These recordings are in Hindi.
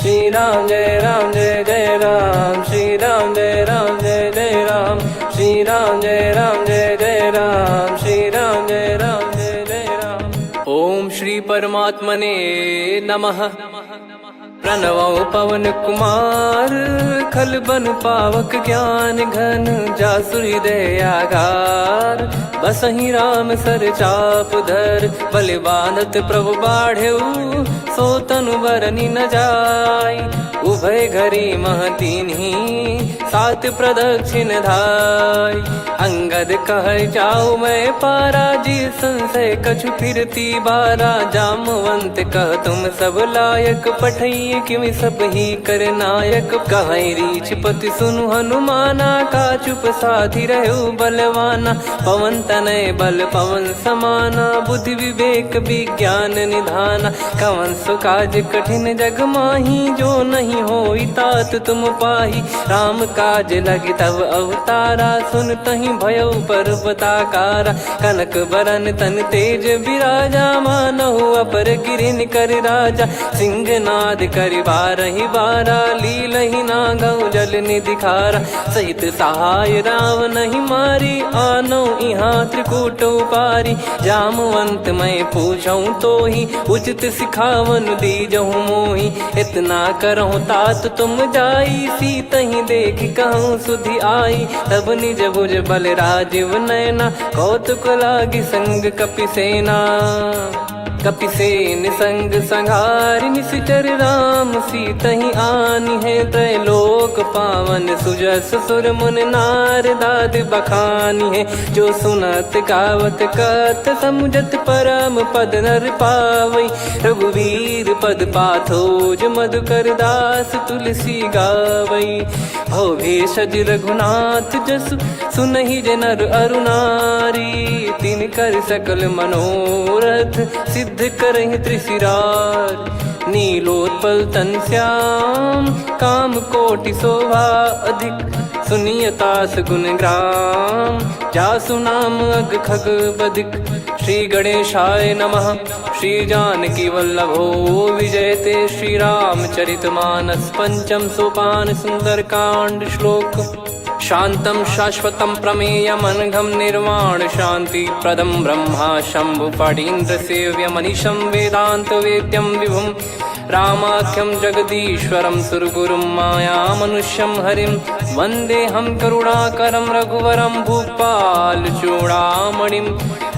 श्री राम जय जय राम, श्री राम जय जय राम, श्री राम जय जय राम, श्री राम जय जय राम। ओम श्री परमात्मने नमः। प्रणवो पवन कुमार, खल बन पावक ज्ञान घन, जासु हृदय आगार। बसहि राम सर चाप धर, बल बांधत प्रभु बाढ़ेऊ, सो तनु बरनि न जाय। उभय घरी मह दीन्ही, सात प्रदक्षिण धाय। अंगद कह जाऊ मैं पारा, जी संशय कछु फिरती बारा। जामवंत कह तुम सब लायक, पठई किमि सब ही कर नायक। कहीं रीछ पति सुनु हनुमाना, का चुप साधि रहु बलवाना। पवन तनय बल पवन समाना, बुद्धि विवेक विज्ञान निधाना। कवन सो काज कठिन जग माही, जो नहीं होई तात तुम पाही। राम काज लगी तब अवतारा, सुन तहि भयउ पर्वताकारा। कनक बरन तन तेज बिराजा, मानहु अपर गिरिन कर राजा। सिंहनाद करि बारहि बारा, लीलहि नागौ जल निधि खारा। सहित सहाय रावण ही मारी, आनो इहाँ त्रिकूट उपारी। जामवंत मैं पूछऊँ तो ही, उचित सिखावन दीजहु मोहि। इतना करहु तात तुम जाई, सीतहि देख कहूँ सुधि आई। तब निज भुज बल राजीव नैना, कौतुक लागी संग कपिसेना। कपिसेन संग संहारि, निशिचर राम सीतहि आनि है। त्रैलोक पावन सुजस सुर मुन नार, दाद बखानी है। जो सुनत गावत कथ, समुझत परम पद नर पावई। रघुवीर पद पाथोज, मधुकर दास तुलसी गावई। भव भेषज रघुनाथ जसु, सुनहि जे नर अरु नारी। तिन कर सकल मनोरथ, सिद्ध करहि त्रिशिरार। नीलोत्पल तन श्याम, काम कोटि शोभा अधिक। सुनियतास गुण ग्राम, जासु नाम अग खग बदिक। श्री गणेशाय नमः। श्री जानकी वल्लभो विजयते, श्री रामचरित मानस। पंचम सोपान सुंदरकांड श्लोक। शांतं शाश्वतं प्रमेयमनघं, निर्वाण शांति प्रदं ब्रह्मा शंभु फणीन्द्र सेव्य। मनीषं वेदांत वेद्यं विभुं, रामाख्यं जगदीश्वरं सुरगुरुं। माया मनुष्यं हरिं, वन्देऽहं करुणाकरं रघुवरं। भूपाल चूड़ामणिं,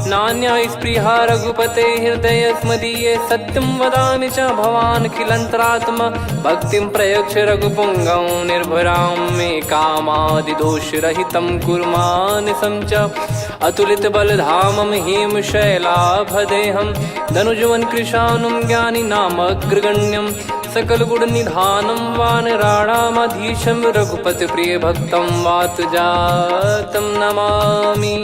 नान्या स्पृहा रघुपते हृदय स्मदीये। सत्यं वदामि च भवान् खिलन्तरात्मा, भक्तिं प्रयच्छ रघुपुङ्गं। निर्भरां मे कामादिदोषरहितं, कुर्मानसं च अतुलित बलधामं। हेमशैलाभदेहं, धनुजवन कृशानुं, ज्ञानी नामग्रगण्यं। सकल गुण निधानं, वानराणामधीशं। रघुपति प्रिय भक्तं, वात जातं नमामि।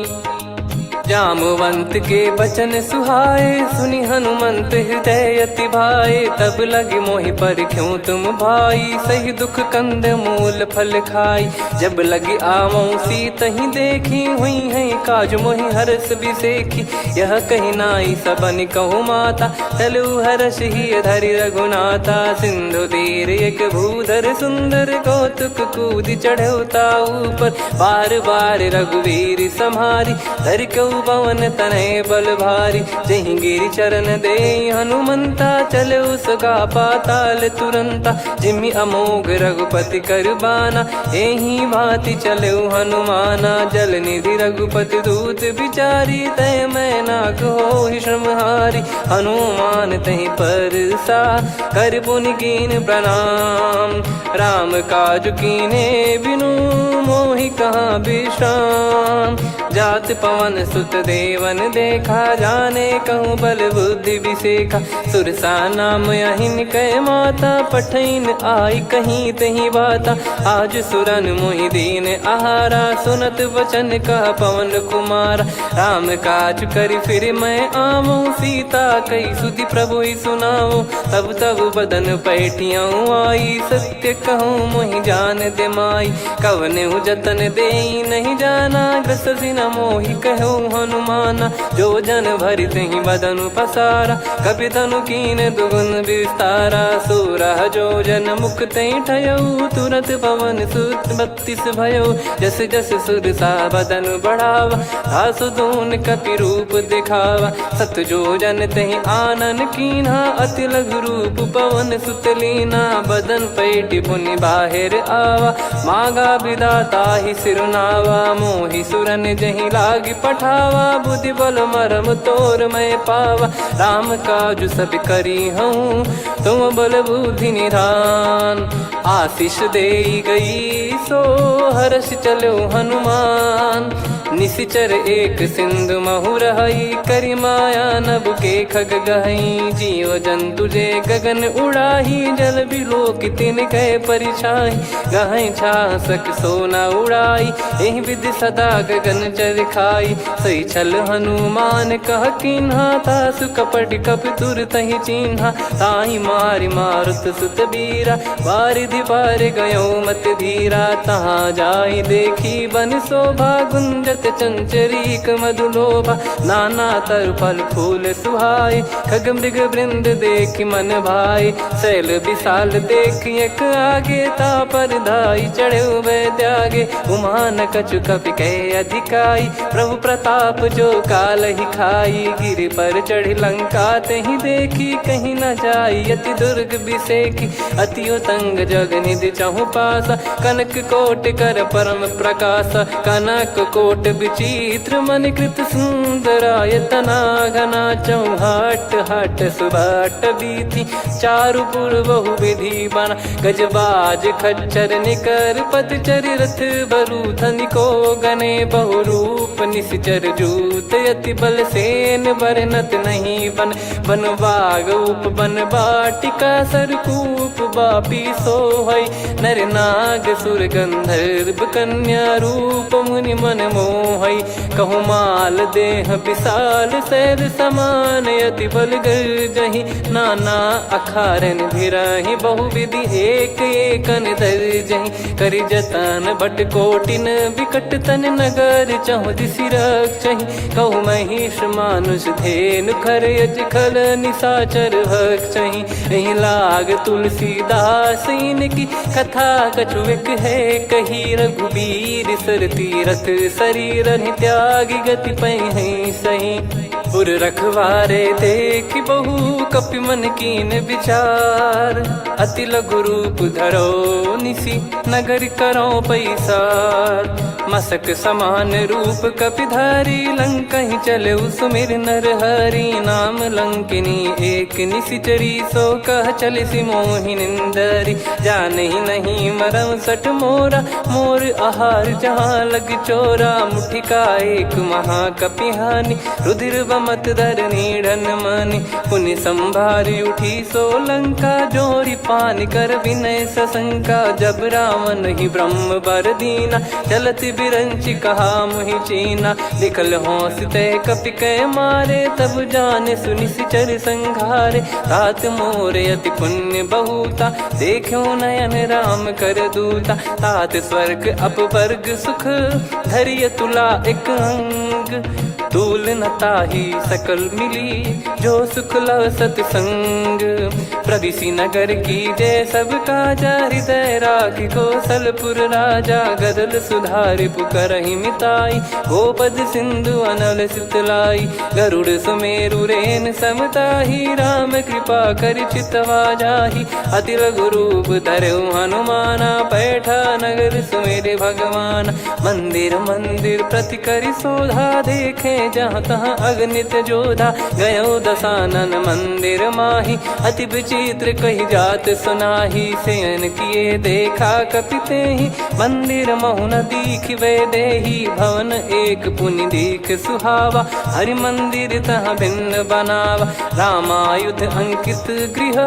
जामवंत के बचन सुहाए, सुनि हनुमंत हृदय अति भाए। तब लगे मोहि परख्यूं तुम भाई, सही दुख कंद मूल फल खाई। जब लगे आवऊं सीतहि देखी, हुई है काज मोहि हरस बिसेखी। यह कही नाई सबन कहु माता, चलु हरष ही धरि रघुनाथा। सिंधु तीर एक भूधर सुंदर, कौतुक कूदि चढ़ौता ऊपर। बार बार रघुवीर सम्हारी, धरि कऊ पवन तनय बल भारी। जहि गिरि चरण दे हनुमंता, चले उसका पाताल तुरंता। जिमि अमोघ रघुपति कर बाना, एहि भांति चले हनुमाना। जल निधि रघुपति दूत बिचारी, तय मैं नाक होहि श्रमहारी। हनुमान तहि परसा, कर पुनि कीन प्रणाम। राम काज कीने बिनु, मोहि कहाँ विश्राम। जात पवन सुत देवन देखा, जाने कहूँ बल बुद्धि विसेखा। सुरसा नाम अहिन कै माता, पठैन आई कहीं तहीं बाता। आज सुरन मोहि दीन आहारा, सुनत वचन कह पवन कुमारा। राम काज करि फिर मैं आवऊं, सीता कई सुधि प्रभु ही सुनाऊं। तब तब बदन पैठियाँ आई, सत्य कहूँ मोहि जान दे माई। कवने जतन दे नहीं जाना, ग्रसि न मोहि कहो हनुमाना। जो जन भरि तहि बदनु पसारा, कपि तनु कीन दुगुन विस्तारा। सोरह जो जन मुख तहि ठयऊ, तुरत पवन सुत 32 भयऊ। जस जस सुर सा बदन बढ़ावा, आसु दून कपि रूप दिखावा। सत जो जन तहि आनन कीन्हा, अति लघु रूप पवन सुत लीना। बदन पैटि पुनि बाहिर आवा, मागा विधाता ही सिरुनावा। मोहि सुरन जहि लागी पठावा, बुद्धि बल मरम तोर मैं पावा। राम काजु सब करी हूँ, तुम बल बुद्धि निधान। आशीष देई गई सो हर्ष चलो हनुमान। निशिचर एक सिंधु महु रहई, करि माया नभ के खग गहई। जीव जंतु जे गगन उड़ाही, जल बिलोक तिन कह परिछाई। गहई छासक सोना उड़ाई, एहि विधि सदा गगन चर खाई। सही छल हनुमान कह कीन्हा, तासु कपट कपि तुर तहि चिन्हा। ताहि मारि मारुत सुत बीरा, वारिधि पार गयो मत धीरा। तहाँ जाई देखी बन शोभा, गुंजत चंचरीक मधुलोभा। नाना तर फल फूल सुहाई, खग मृग वृंद देखि मन भाई। शैल विशाल देखि एक आगे, तापर धाई चढ़े वै त्यागे। उमा न कछु कपि कह अधिकाई, प्रभु प्रताप जो काल ही खाई। गिरि पर चढ़ी लंका तहि देखी, कहीं न जाई अति दुर्ग बिसेकी। अति उतंग जग निधि चहु पासा, कनक कोट कर परम प्रकाशा। कनक कोट विचित्र मन कृत सुंदरायतना। घना चौहाट हाट सुबाट बीती, चारुपुर बहु विधि बना। गजबाज खच्चर निकर पतचर, रथ बरु धनिको गने। बहु रूप निशिचर जूत, अति बल सेन बरनत नहीं बन। बन बाग उप बन बाटिका, सरकूप बापी सोहई। नर नाग सुर गंधर्व कन्या, रूप मुनि मन मोहई। कहु माल देह विशाल, शैल समान अति बल गर्जहि। नाना अखारन भिरहि, बहु विधि एक एकन दर्जहि। करि जतन बट कोटिन, विकट तन नगर चहु दिसि रक्षहि। कहु महिष मानुष धेनु, खर यज खल निशाचर भक्षहि। एहि लाग तुलसीदास इनकी, कथा कछु एक है कही। रघुबीर सर तीरथ शरीर, त्यागी गति पै सही। उर रखवारे देखि बहु, कपि मन कीन विचार। अति लघु रूप धरो निसी, नगर करो पैसार। मसक समान रूप कपि धारी, लंकहि चले सुमिर नर हरि। नाम लंकिनी एक निशिचरी, सो कह चलिसि मोहि निंदरी। जानहि नहीं मरम सठ मोरा, मोर आहार जहाँ लग चोरा। मुठिका एक महाकपि हानि, रुधिर बमत धरनी ढन मानि। पुनि संभारी उठी सो लंका, जोरी पान कर विनय सशंका। जब रावण ही ब्रह्म बर दीना, चलति बिरंचि कहा मुहि चीना। लिखल होंस ते कपि कै मारे, तब जाने सुनि सिचर संघारे। तात मोर अति पुण्य बहुता, देखो नयन राम कर दूता। तात स्वर्ग अपवर्ग सुख, धरिय तुला एक अंग। तूल न ताहि सकल मिली, जो सुख लव सतसंग। प्रदिशि नगर की जय सब काजा, हृदय राखि कौशलपुर राजा। गदल सुधारि पुकारहि मिताई, गोपद सिंधु अनल सितलाई। गरुड़ सुमेरु रेन समताहि, राम कृपा करि चितवा जाहि। अति लघु रूप धरऊ हनुमाना, पैठा नगर सुमेरे भगवान। मंदिर मंदिर प्रति करि शोधा, देखे जहाँ तहाँ अगणित जोधा। गयो दशानन मंदिर माही, अति विचित्र कही जात सुनाही। शयन किए देखा कपि तेहि, मंदिर महु न दीख वे देही। भवन एक पुनि दीख सुहावा, हरि मंदिर तहाँ भिन्न बनावा। रामायुध अंकित गृह,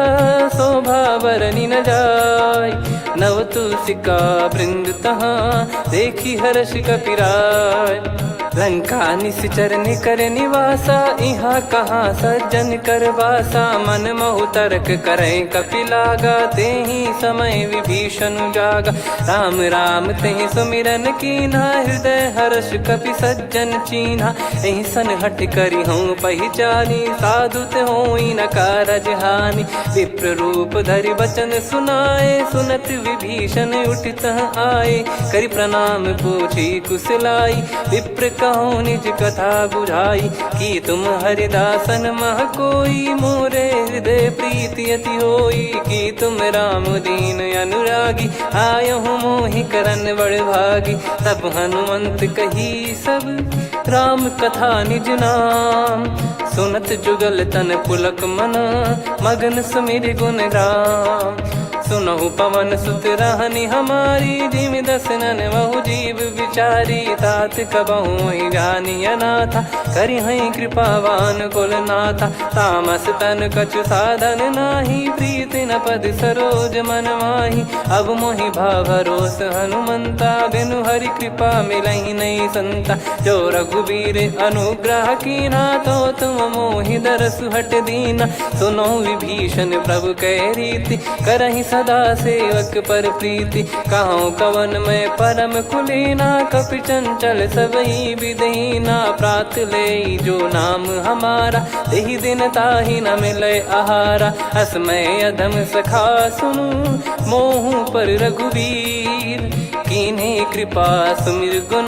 शोभा बरनि न जाय। नव तुलसी का वृंद तहाँ, देखी हर्ष कपिराय। लंका निश्चर निकर निवासा, इहाँ कहाँ सज्जन कर वासा। मन महु तर्क करें कपिलागा, तेहि समय विभीषण जागा। राम राम तेहि सुमिरन कीन्हा, हृदय हर्ष कपि सज्जन चीन्हा। एहि सन हट करी हूँ पहिचानी, साधु ते होई न कारज हानि। विप्र रूप धरि बचन सुनाए, सुनत विभीषण उठित आए। करि प्रणाम पूछी कुशलाई, विप्र कहो निज कथा बुझाई। कि तुम हरिदासन मह कोई, मोरे हृदय प्रीति अति होई। कि तुम राम दीन अनुरागी, आयहु मोहि करन बड़ भागी। तब हनुमंत कही सब राम कथा निज नाम, सुनत जुगल तन पुलक मना, मगन सुमिर गुण राम। सुनहु पवन सुत रहनी हमारी, जिमि दसनन महु जीव विचारी। तात कबहु ही जानी अनाथा, करि हई कृपावान कुल नाथा। तामस तन कछु साधन नाही, प्रीति न पद सरोज मन माही। अब मोहि भाव भरोस हनुमंता, बिनु हरि कृपा मिलहि नहीं संता। जो रघुबीर अनुग्रह कीना, तो तुम मोहि दरसु हट दीना। सुनो विभीषण प्रभु कह रीति, करहि सदा सेवक पर प्रीति। कहूँ कवन में परम कुलीना, कपि चंचल सबई विदहीना। प्रात ले जो नाम हमारा, तेहि दिन ताहि न मिले आहारा। असमय अधम सखा सुनु, मोहु पर रघुवीर। कीन्हे कृपा सुमिर गुण,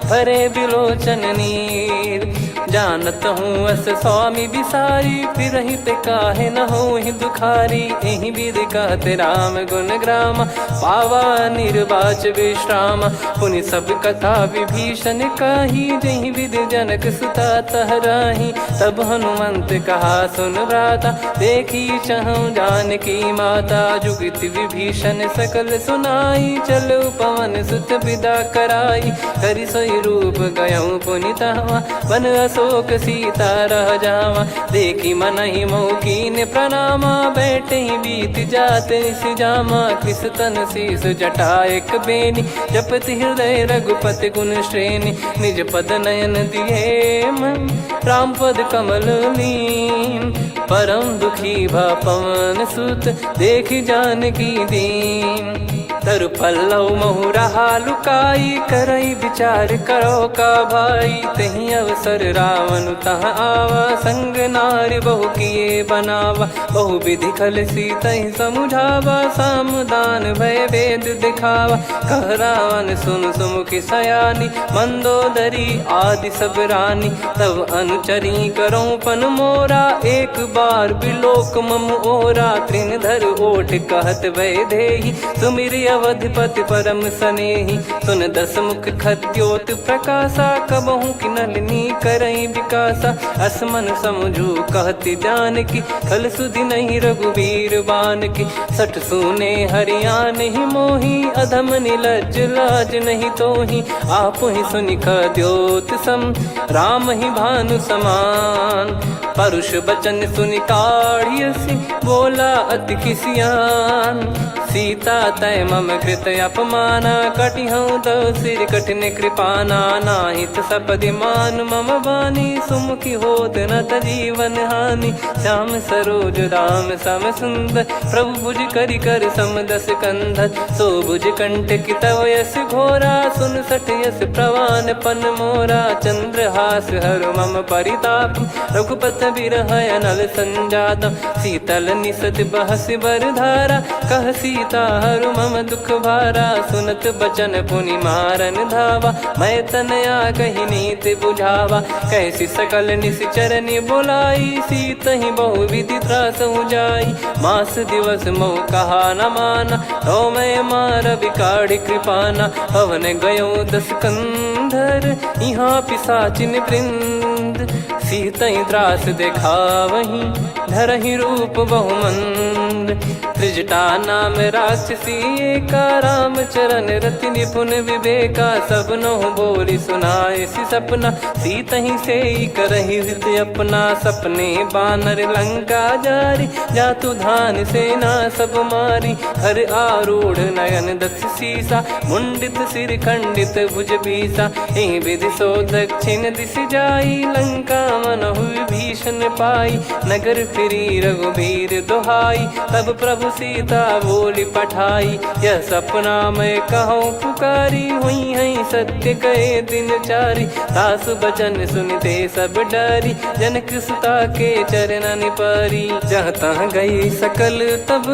भरे बिलोचन नीर। जानत हूँ अस स्वामी बिसारी, फिरहित काहे न होहि दुखारी। एहि विधि कहते राम गुण ग्राम, पावा निर्वाच विश्राम। पुनि सब कथा विभीषण काही, जहि विधि जनक सुता तहराही। तब हनुमंत कहा सुन भ्राता, देखी चहु जानकी माता। जुगित विभीषण सकल सुनाई, चलो पवन सुत विदा कराई। करि सोई रूप गयऊँ पुनितवा, बन अशोक सीता रह जावा। देखी मनहि मोह कीन्ह प्रणामा, बैठे ही बीत जात निस जामा। कृस तन शीस जटा एक बेनी, जपति हृदय रघुपति गुण श्रेणी। निज पद नयन दिए मन, राम पद कमल लीन। परम दुखी भा पवन सुत, देखि जानकी दीन। तरु पल्लव महु रहा लुकाई, करई विचार करो का भाई। तही अवसर रावण तहाँ आवा, संग नारी बहु किए बनावा। बहु विधि खल सीतहि समुझावा, सामदान भय वेद दिखावा। कह रावण सुन सुमुखी सयानी, मंदोदरी आदि सब रानी। तब अनुचरी करो पन मोरा, एक बार बिलोक मम ओरा। तृण धर ओठ कहत भय देहि, सुमिरि अवधिपति परम सनेहि। सुन दस मुख खद्योत प्रकाशा, कबहु कि नलिनी करई विकासा। असमन समझू कहति जानकी, खल सुधि नहीं रघुबीर बानकी। सठ सूने हरियाण ही मोही, अधम निलज्ज लाज नहीं तोही। आप ही सुनि खद्योत सम, राम ही भानु समान। परुष बचन सुनि काढ़ियसि, बोला अति किसियान। सीता तय मम कृत अपमाना, कटिहऊँ तो सिर कठिन कृपाना। नाहित सपदि मान मम बानी, सुमुखी होत न जीवन हानि। श्याम सरोज राम सम सुंदर, प्रभु भुज करि कर सम दस कंधर। सो भुज कंठ की तव यस घोरा, सुन सठ यस प्रवान पन मोरा। चंद्रहास हर मम परिताप, रघुपत बिरह अनल संजात। शीतल निसत बहस बर धारा, कह सीता हरु मम दुख भारा। सुनत बचन पुनि मारन धावा, मैं तनया कही नीति बुझावा। कैसी सकल निश्चरनि बुलाई, सीतहि बहु विधि त्रासहु जाई। मास दिवस मोह कहा न माना, तो मैं मार बिकाढ़ कृपाना। हवन गयो दस कंधर, यहाँ पिशाचिन वृंद। सीतहि त्रास देखावहीं, धरहि रूप बहुमंद। त्रिजटा नाम राक्षसी एका, राम चरण रति निपुण विवेका। सब नोह बोली सुनाए सी सपना, सीत ही से करही हित अपना। सपने बानर लंका जारी, जातु धान सेना सब मारी। हर आरूढ़ नयन दक्ष सीसा, मुंडित सिर खंडित भुज बीसा। एहि विधि सो दक्षिण दिश जाई, लंका मनहु विभीषण पाई। नगर फिरी रघुबीर दुहाई, तब प्रभु सीता बोली पठाई। यह सपना मैं कहूँ पुकारी, हुई है सत्य कहे दिन चारी। सासु बचन सुनते सब डरी, जनक सुता के चरण परी। जहाँ तहाँ गई सकल तब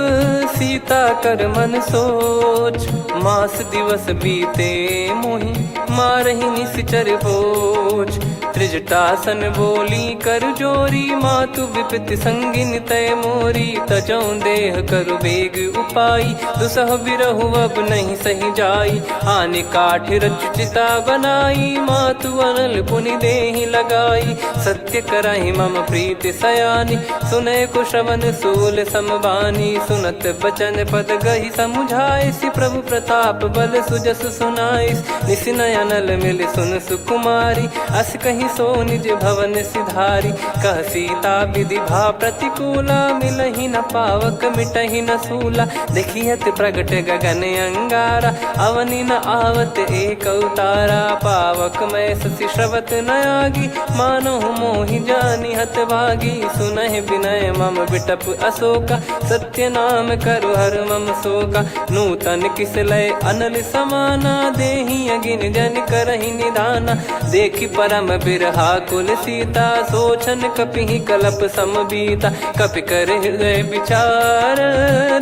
सीता कर मन सोच। मास दिवस बीते मोहि मारहि निश्चर भोज। त्रिजटासन बोली कर जोरी, मातु विपति संगिन तय मोरी। तजौ देह करु बेग उपाई, दुसह बिरहु अब नहीं सही जाई। आने काठ रचिता बनाई, मातु अनल पुनि देहि लगाई। सत्य कराहि मम प्रीति सयानी, सुनै को श्रवण सूल समबानी। सुनत बचन पद गहि समुझाए, सि प्रभु प्रताप बल सुजस सुनाइस। निस नयनल मिल सुन सुकुमारी, अस कहि सो निज भवन सिधारी। कह सीता विधि भा प्रतिकूला, मिलहि न पावक मिटहि न सूला। देखियत प्रगट गगन अंगारा, अवनि न आवत एक अवतारा। पावक मैं ससि श्रवत न आगी, मानो मोहि जानि हत भागी। सुनहि विनय मम बिटप अशोका, सत्य नाम करु हर मम शोका। नूतन किस लय अनल समाना, देहि अगिन जन करहि निधाना। देखि परम बिरहा कुल सीता, सोचन कपिहि कलप समबीता। कपि कर हृदय विचार,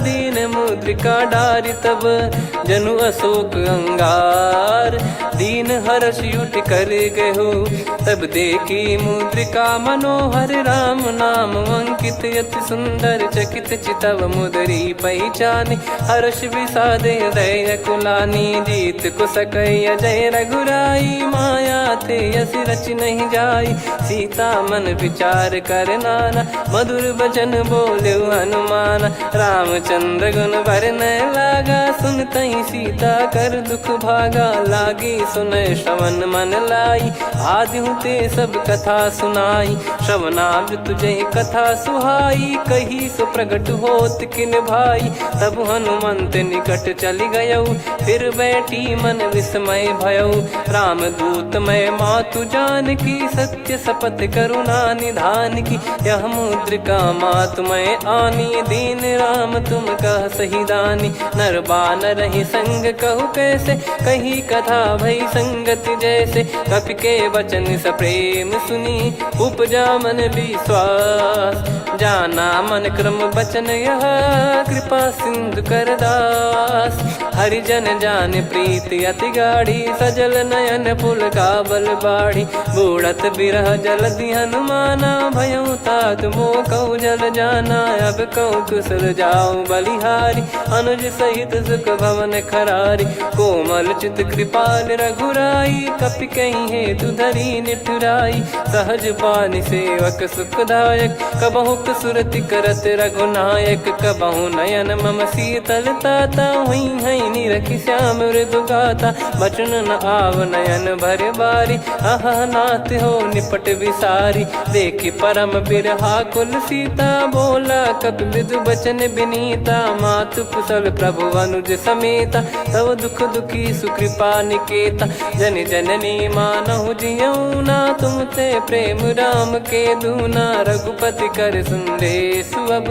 दीन मुद्रिका डारि तब। जनु अशोक अंगार, दीन हर्ष युट कर गहु। तब देखी मुद्रिका मनोहर, राम नाम अंकित अति सुंदर। चकित चितव मुदरी पहचानी, हर्ष विषाद हृदय कुलानी। जीत को सकय अजय रघुराई, माया ते यस रच नहीं जाई। सीता मन विचार कर नाना, मधुर वचन बोले हनुमान। रामचंद्र गुण बरनय लागा, सुनतहि सीता कर दुख भागा। लागी सुनय श्रवण मन लाई, आदिहु ते सब कथा सुनाई। श्रवणाब तुझे कथा सुहाई, कही सो प्रगट होत किन भाई। तब हनुमंत निकट चली गयौ, फिर बैठी मन विस्मय भयौ। राम दूत मैं मातु जान की, सत्य शपथ करुणा निधान की। यह मुद्रिका मातु मैं आनी, दीन राम तुम कह सही दानी। नर बानर ही संग कहु कैसे, कही कथा भई संगति जैसे। कपि के वचन सप्रेम सुनी, उपजा मन विश्वास। जाना मन क्रम बचन यह, कृपा सिंधु कर दास। हरिजन जान प्रीति अति गाढ़ी, सजल नयन पुल काबल बाढ़ी। बूढ़त बिरह जलधि हनुमाना, भयउ तात मोह कहु जल जाना। अब कहु कुशल जाऊ बलिहारी, अनुज सहित सुख भवन खरारी। कोमल चित कृपाल रघुराई, कपि कहीं हेतु धरी निठुराई। सहज पानि सेवक सुखदायक, कबहु सुरति करत रघुनायक। कबहु नयन मम शीतल ताता, हुई है निरखि श्याम मृदु गाता। बचन न आव नयन भर बारी, अह नाथ हो निपट विसारी। देखि परम बिरहा कुल सीता, बोला कपि मृदु बचन बिनीता। मातु कुशल प्रभु अनुज समेता, तव दुख दुखी सुकृपा निकेता। जन जननी मानहु जियऊ ना, तुम ते प्रेम राम के दूना। रघुपति कर सुंदेशु अब,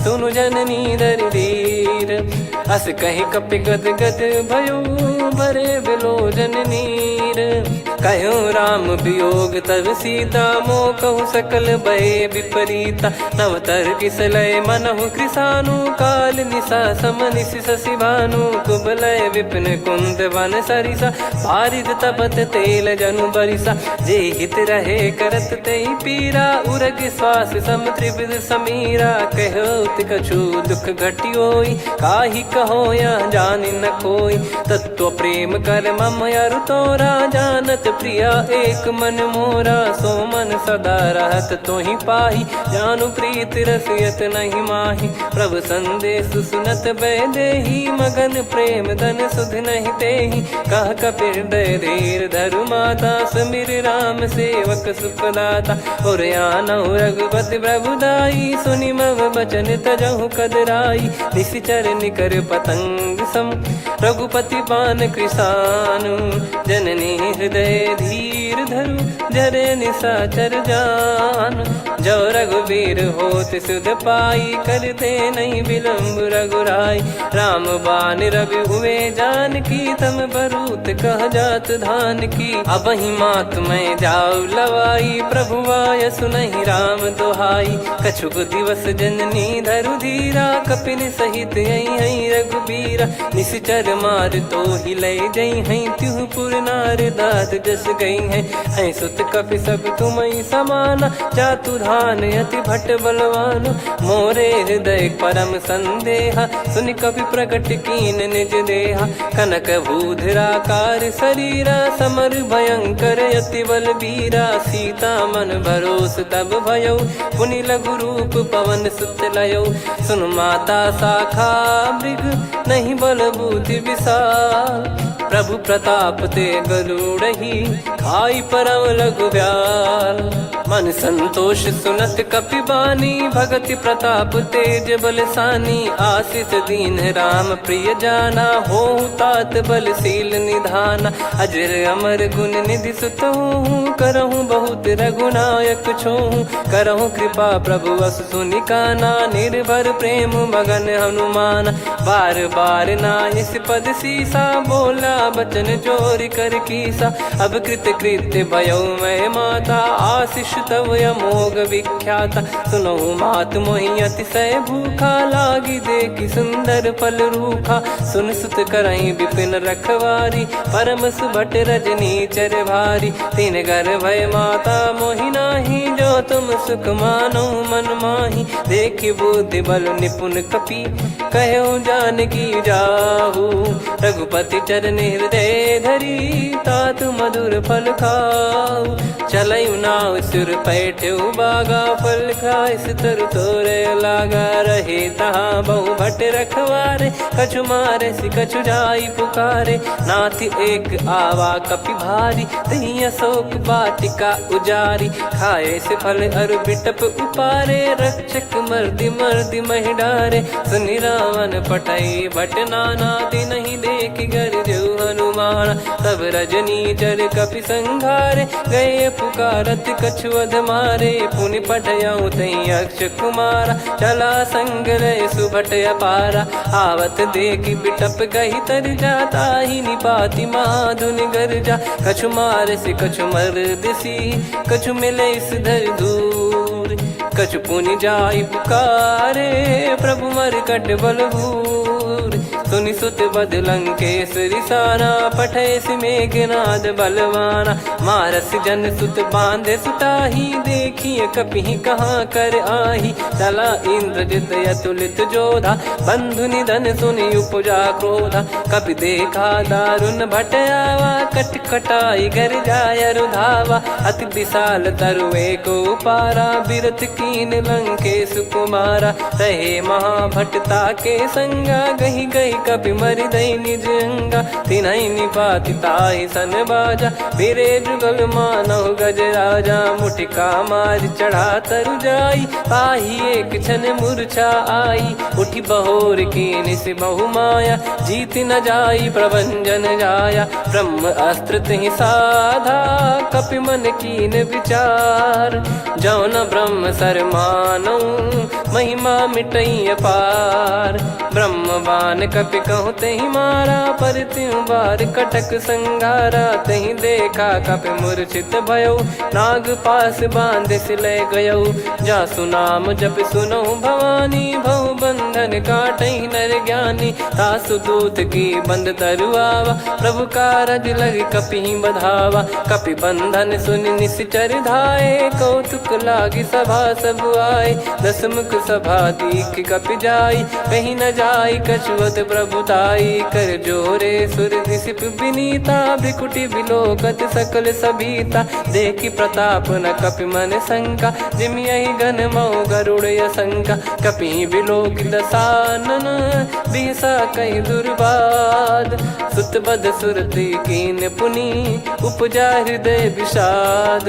सुनु जननी दर धीर। अस कहि कपि गद गद भयो, भरे बिलोचन नीर। कहूँ राम वियोग तब सीता, मोह कहूँ सकल भय विपरीता। नवतर किसलय मनहु कृसानु, काल निशा समनिश शशि भानु। कुबलय विपिन कुंद वन सरिसा, पारिद तपत तेल जनु बरिसा। जे हित रहे करत ते पीरा, उरग श्वास सम त्रिविध समीरा। कहत कछु दुख घटियोई, काहि कहो या जानि न कोई। तत्व प्रेम कर मम अरु तोरा, जानत प्रिया एक मन मोरा, सो मन सदा रहत तो ही पाही। जानु प्रीत रसियत नहीं माही, प्रभु संदेश सुनत बैदेही। मगन प्रेम धन सुध नहीं तेही, कह कपिर दय धीर धरु माता। समीर राम सेवक सुखदाता, और आनौ रघुपति प्रभुदाई। सुनि मम बचन तजहु कदराई, निशिचर निकर पतंग सम। रघुपति पान कृसानु, जननी हृदय धीर धरु। जरे निशाचर जान, जो रघुवीर होत सुध पाई। करते नहीं विलम्ब रघुराई, राम बान रवि हुए जानकी। तम बरूत कह जात धान की, अब ही मात मैं जाऊ लवाई। प्रभु आय सुनहि राम दुहाई, कछुक दिवस जननी धरु धीरा। कपिन सहित यही रघुबीरा, निश्चर मार तो ही लय जई हैं। त्युह पुर नार दात जस गई हैं, सुत कपि सब तुमई समाना। जातु धान अति भट बलवान, मोरे हृदय परम संदेहा। सुनि कपि प्रकट कीन निज देहा, कनक भूधराकार शरीरा। समर भयंकर अति बल बीरा, सीता मन भरोस तब भयो। पुनि लघु रूप पवन सुत लयो, सुन माता शाखा मृग नहीं बल बुद्धि विशाल। प्रभु प्रताप ते गरुड़ही, खाई परम लघु ब्याल। मन संतोष सुनत कपि बानी, भगति प्रताप तेज बलसानी। आशीष दीन राम प्रिय जाना, होहु तात बलशील निधाना। अजर अमर गुण निधि सुतहु, करहु बहुत रघुनायक छोहु। करहु कृपा प्रभु अस सुनि काना, निर्भर प्रेम मगन हनुमान। बार बार नायस पद सीसा, बोला बचन चोरी कर कीसा। अब कृत कृत्य भयो मैं माता, आशीष तव अमोघ विख्याता। सुनहु मात मोहि अतिशय भूखा, लागी देखी सुंदर फल रूखा। सुन सुत करहीं विपिन रखवारी, परम सुभट रजनी चर भारी। तीन घर भय माता मोहि नाही, जो तुम सुख मानो मन माही। देखि बुद्धि बल निपुण कपि, कहो जानकी जाहू। रघुपति चरण हृदय धरी, तात मधुर फल खाऊ। चलऊ नाव सुर पैठ्यु बागा, फल खाइस तरु तोरे लागा। रहे तहाँ बहु भट रखवारे, कछु मारे सि कछु जाई पुकारे। नाथ एक आवा कपि भारी, तही अशोक वाटिका उजारी। खाए से फल अर बिटप उपारे, रक्षक मर्दि मर्दि महि डारे। सुनि रावण पटई भट नाना, तिनहि देख गर जो हनुमान। तब रजनी चर कपि संघारे, गए पुकारत कछु अध मारे। पुनि पटयऊ तई अक्ष कुमारा, चला संग रय सुभट अपारा। आवत देखि बिटप कही तर जाता, ही निपाति माधुनि गर्जा। कछु मार से कछु मर दिसी, कछु मिले इस धर दूर। कछु पुनि जाई पुकारे, प्रभु मर कट बलभूर। सुनि सुत बद लंकेश्वरी साना, पठय सि मेघनाद बलवाना। मारस जन सुत बांधे सुताही, देखिए कपि कहाँ कर आही। चला इंद्रजित अतुलित जोधा, बंधु निधन सुनि उपजा क्रोधा। कपि देखा दारुण भट आवा, कट कटाई घर जाय रुधावा। अति विशाल तरुए को पारा, बिरथ कीन लंकेश कुमारा। रहे महाभटता के संगा, गही गही कपि मरि दई निज अंगा। तिन्हि निपाति ताहि सन बाजा, बिरे जुगल मानव गज राजा। मुटिका मार चढ़ा तरु जाई, पाही एक क्षण मूर्छा आई। उठी बहोर कीन से बहु माया, जीत न जाई प्रभंजन जाया। ब्रह्म अस्त्र तिहि साधा, कपि मन कीन विचार। जौ न ब्रह्म सर मानौ, महिमा मिटई अपार। ब्रह्म बान कपि कहु तहि मारा, पर त्यों बार कटक संगारा। तहि देखा कपि मूर्छित भयो, नाग पास बांध सिलय गयो। जासु नाम जप सुनहु भवानी, भव बंधन काटहि नर ज्ञानी। तासु दूत की बंद तरुआवा, प्रभु कारज लग कपि बधावा। कपि बंधन सुनि निश्चर धाये, कौतुक लागी सभा सब आए। दस मुख सभा दीख कपि जाई, कहीं न जाई कछुअत प्रभुताई कर जोरे सुर दिसिप विनीता भ्रिकुटी बिलोकत सकल सबीता देखी प्रताप न कपि मन शंका जिमि यही गण मऊ गरुड़ असंका कपि बिलोक दसानन बिहसा कहीं दुर्बाद सुत बद सुरति कीन पुनी उपजा हृदय विषाद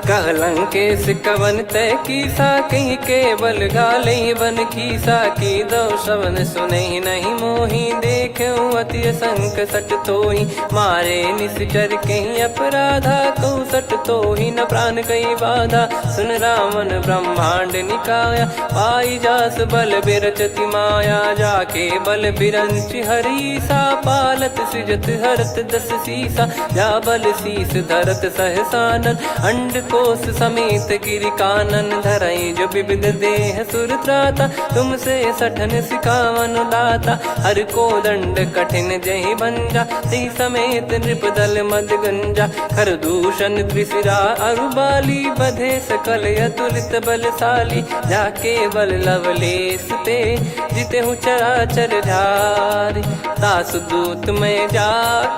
कहलंकेश कवन तय कीसा कहीं केवल गाले बन कीसा की दो श्रवण सुने नहीं मोही देखे अति संक सट तोही मारे निश्चर कहीं अपराधा कहूँ सट तोही न प्राण कहीं बाधा सुन रावण ब्रह्मांड निकाया पाई जास बल बिरचति माया जाके बल बिरंच हरीसा पालत सृजत हरत दस सीसा जा बल शीस धरत सहसानन अंड कोश समेत गिरि कानन धरई जो विविध देह सुर त्राता तुमसे सठन सिखावन दाता हर को दंड कठिन जहि बंजा ती समेत नृपदल मद गंजा खर दूषण त्रिशिरा अरुबाली बधे सकल अतुलित बलशाली जाके बल लवलेस ते जिते हूँ चराचर झारी दास दूत में जा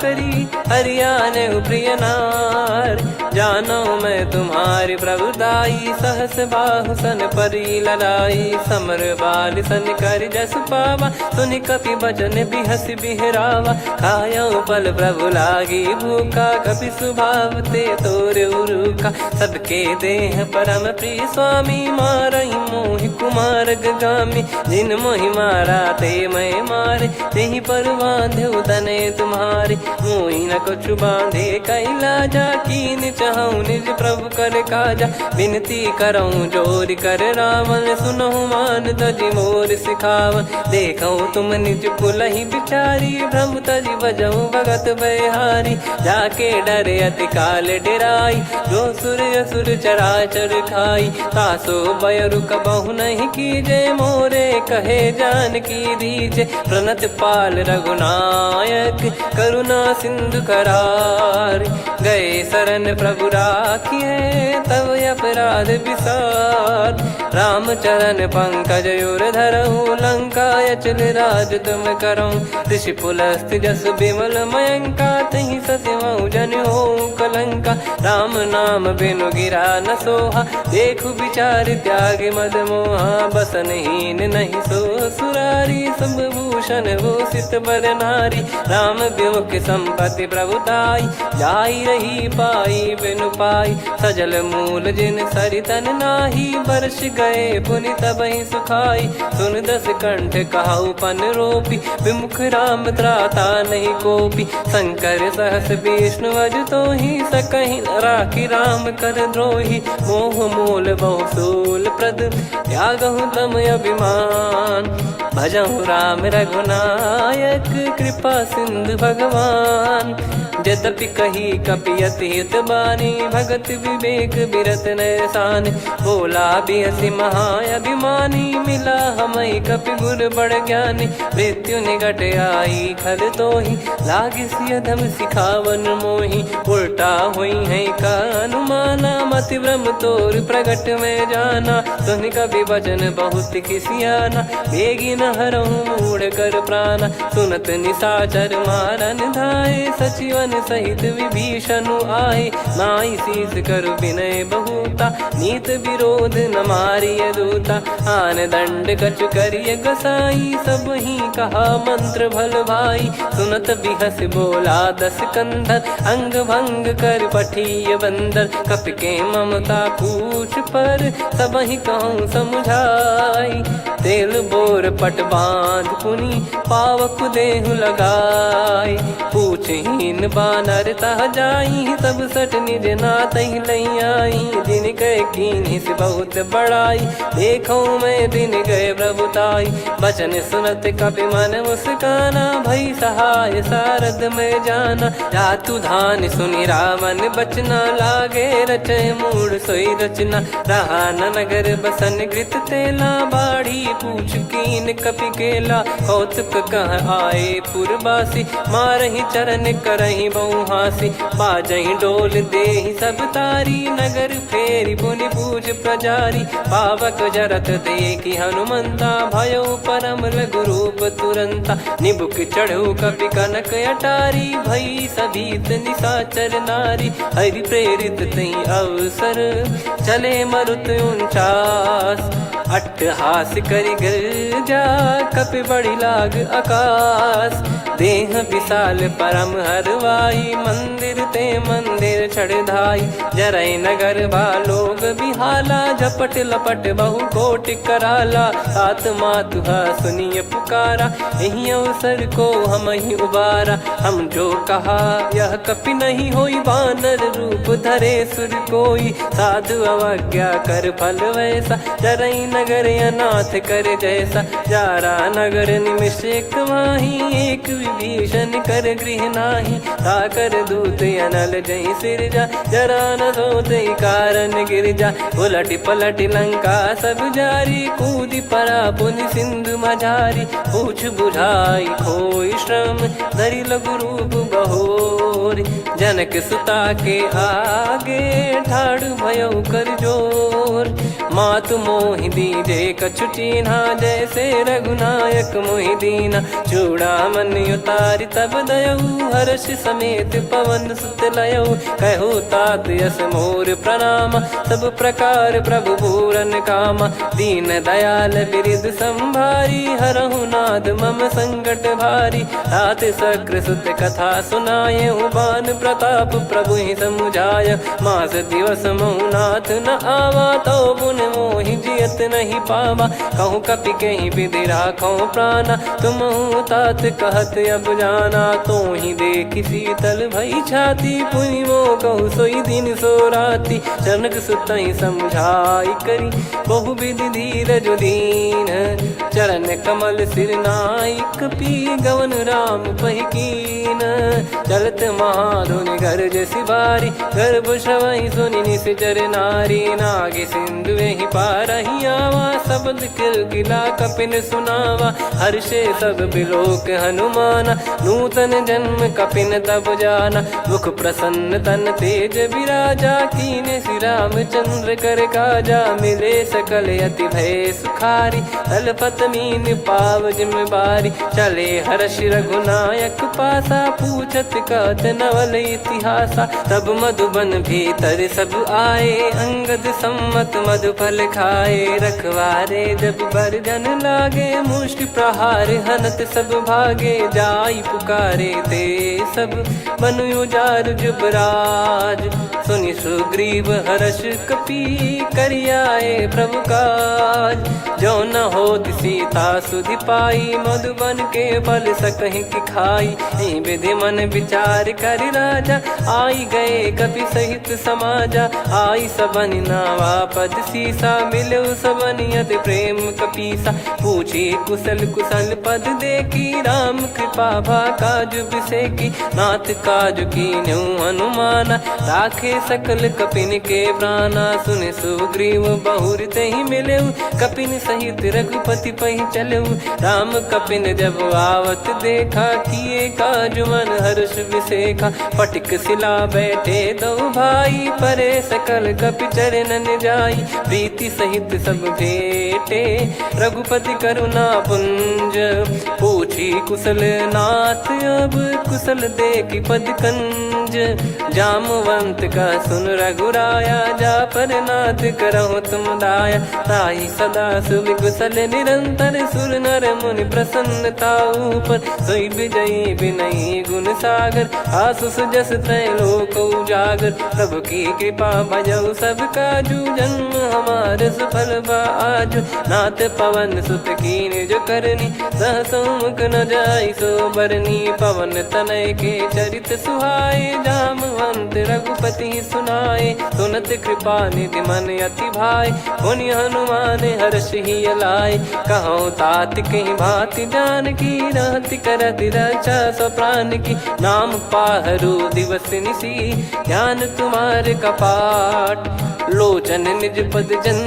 करी हरियाने प्रिय नार जानो मैं तुम्हारी प्रभुदाई सहस बाहु सन परी लड़ाई समर बाल सन कर जस पावा सुनि कपि भजन बिहस बिहरावा खायो पल प्रभु लागी भूखा कपि स्वभाव ते तोर उरुका सबके देह परम प्रिय स्वामी मारई मोहि कुमार गामी जिन मोहि मारा ते मैं मारे तेहि पर बांधे उदने तुम्हारे मोहि न कुछ बांधे कैला जा कीन चाहूं निज प्रभु कर काजा विनती करऊं जोर कर रावण सुनहु मान तजि मोर सिखावन देखऊं तुम निज कुलहि बिचारी भ्रम तजि बजऊं भगत बहारी जाके डरे अति काल डेराई जो सुर असुर चराचर खाई तासो बयरु कबहु नहीं कीजे मोरे कहे जान की दीजे प्रणत पाल रघुनायक करुणा सिंधु करार गए शरण प्रभु राखिए तब अपराध विसार राम चरण पंकज उर धरहु लंका अचल राज तुम करऊं ऋषि पुलस्त जस विमल मयंका तहि ससिमऊ जन हो कलंका राम नाम बिनु गिरा न सोहा देखु विचार त्याग मद मोहा बसनहीन नहीं सो सुरारी सब भूषण भूषित बर नारी राम विमुख संपत्ति प्रभुताई जाई रही पाई बिनु पाई सजल मूल जिन सरितन नाही वर्ष गए पुनि तबहि सुखाई सुन दस कंठ कहाऊ पन रोपी विमुख राम त्राता नहीं कोपी शंकर सहस विष्णु अज तो ही सकहि राखी राम कर द्रोही मोह मूल बहुसूल प्रद त्यागहु तम अभिमान भजहु राम रघुनायक कृपा सिंधु भगवान यद्यपि कही कपियति हित बानी भगत विवेक बिरत नैसान बोला बिहसी महाअभिमानी मिला हमई कपि गुर बड़ ज्ञानी मृत्यु निकट आई खल तो ही लागिस यधम सिखावन मोही उल्टा हुई है का अनुमाना मति ब्रह्म तोर प्रगट में जाना सुन कभी वचन बहुत किसियाना बेगी न हरहु मूढ़ कर प्राणा सुनत निशाचर मारन धाये सचिवन सहित विभीषणु आए नाई शीस कर विनय बहुता नीत विरोध न मारिय दूता आन दंड कछु करिय गसाई सब ही कहा मंत्र भल भाई सुनत बिहस बोला दस कंधर अंग भंग कर पठिय बंदर कपि के ममता पूछ पर सब ही कहूँ समझाई तेल बोर पट बांध पुनि पावक देहु लगाई पूछहीन बानर तह जाई तब सट निज नाथ लई आई दिन गए कीन्ही से बहुत बड़ाई देखो मैं दिन गए प्रभुताई बचन सुनत कपि मन मुस्काना भई सहाय सारद में जाना जातु धान सुनि रावण बचना लागे रचय मूड सोई रचना रहा न नगर बसन कृत तेला बाड़ी पूछ कीन कपि केला, कौतुक कह आए पुरबासी, मारहि चरण करहि बहु हासी, बाजहि डोल देहि सब तारी, नगर फेरी पुनि पूज प्रजारी, पावक जरत देखि हनुमंता, भयो परम लघु रूप तुरंता, निबुक चढ़ऊ कपि कनक अटारी, भई सभीत निशाचर नारी, हरि प्रेरित तई अवसर, चले मरुत 49, अट्टहास करि गर्जा, कपि बड़ी लाग आकाश, देह विशाल परम हरवाई, मंदिर ते मंदिर चढ़धाई, जरई नगर बालोग बिहाला, झपट लपट बहु कोटि कराला, सात मातुहा सुनिय पुकारा, यही अवसर को हम ही उबारा, हम जो कहा यह कपि नहीं होई, वानर रूप धरे सुर कोई, साधु अवज्ञा कर फल वैसा, जरई नगर अनाथ कर जैसा, जारा नगर निमिष एक माही, एक विभीषण कर गृह नाही, ताकर दूत अनल जय सिरजा, जरा न सोते कारण गिरजा, उलट पलट लंका सब जारी, कूदी परा पुनि सिंधु मझारी, पूछ बुझाई खोई श्रम, धरि लघु रूप बहोरी, जनक सुता के आगे, ठाड़ भयो कर जोर, मातु मोहि दीजे कछु चीन्हा, जैसे रघुनायक मोहि दीना, चूड़ामन उतारि तब दयऊ, हर्ष समेत पवन सुत लयऊ, कहो तात यस मोर प्रणाम, सब प्रकार प्रभु पूरन कामा, दीन दयाल बिरिद संभारी, हरहु नाद मम संकट भारी, तात सक्र सुत कथा सुनाये, बान प्रताप प्रभु ही समुझाय, मास दिवस महु नाथ न आवा, तो पुन मोहि जियत नहीं पावा, कहूँ कपि कहीं विधि राखो प्राणा, तुम तात कहत अब जाना, तो ही देखी शीतल भई छाती, पुनि मो कहु सोई दिन सो राती, जनक सुतहि समझाई करी, बहु विधि धीरज दीन, चरण कमल सिर नाई, कपि गवन राम पहि कीन, चलत महाधुनि गर्ज सिबारी, गर्भ श्रवहि सुनि निश्चर नारी, नागे सिंधु ही पारहि आवा, शब्द किलकिला कपिन सुनावा, हर्षे सब बिलोक हनुमाना, नूतन जन्म कपिन तब जाना, मुख प्रसन्न तन तेज विराजा, कीने श्री रामचंद्र कर काजा, मिले सकल अति भय सुखारी, तलपत मीन पाव जिम बारी, चले हर्ष रघुनायक पासा, पूछत कहत नवल इतिहासा, तब मधुबन भीतर सब आए, अंगद सम्मत मधुफल खाए, रखवारे जब बरजन लागे, मुष्टि प्रहार हनत सब भागे, जाई पुकारे ते सब बन उजार जुबराज, सुनि सुग्रीव हर्ष कपि करियाए प्रभु काज, जो न होत सीता सुधि पाई, मधुबन के फल सकहि कि खाई, विधि मन विचार कर राजा, आई गए कपि सहित समाजा, आई सबन नावा पद सीसा, मिलो सबनियत प्रेम कपीसा, पूछी कुशल कुशल पद देखी, राम कृपा भा काज बिसेकी, नाथ काज कीन्हु हनुमाना, राखे सकल कपिन के प्राणा, सुन सुग्रीव बहुर तहि मिलेऊ, कपिन सहित रघुपति पहि चलेऊ, राम कपिन जब आवत देखा, किए काज मन हर्ष विसेखा, फटिक सिला बैठे दो भाई, परे सकल कपि चरणन जाई, प्रीति सहित सब भेटे, रघुपति करुणा पुंज, पूछी कुशल नाथ अब कुशल देखि पद कंज, जामवंत का सुन रघुराया, जा पर नाथ करहु तुम दाया, ताहि सदा सुभि कुशल निरंतर, सुर नर मुनि प्रसन्नता ऊपर, सोई विजयी विनयी गुण सागर, आसु सुजस त्रैलोक उजागर, प्रभु की कृपा भजऊ सब काजू, जन्म हमार सफल बा आजु, नाथ पवन सुत कीन जो करनी, सहसो मुख न जाई सो बरनी, पवन तनय के चरित सुहाए, जामवंत रघुपति सुनाए, सुनत कृपा निधि मन अति भाई, पुनि हनुमान हर्ष ही लाए, कहो तात कहीं भांति जान की, रहति करति रक्षा सो प्राण की, नाम पाहरू दिवस निसी, ज्ञान तुम्हारे कपाट, लोचन निज पद जन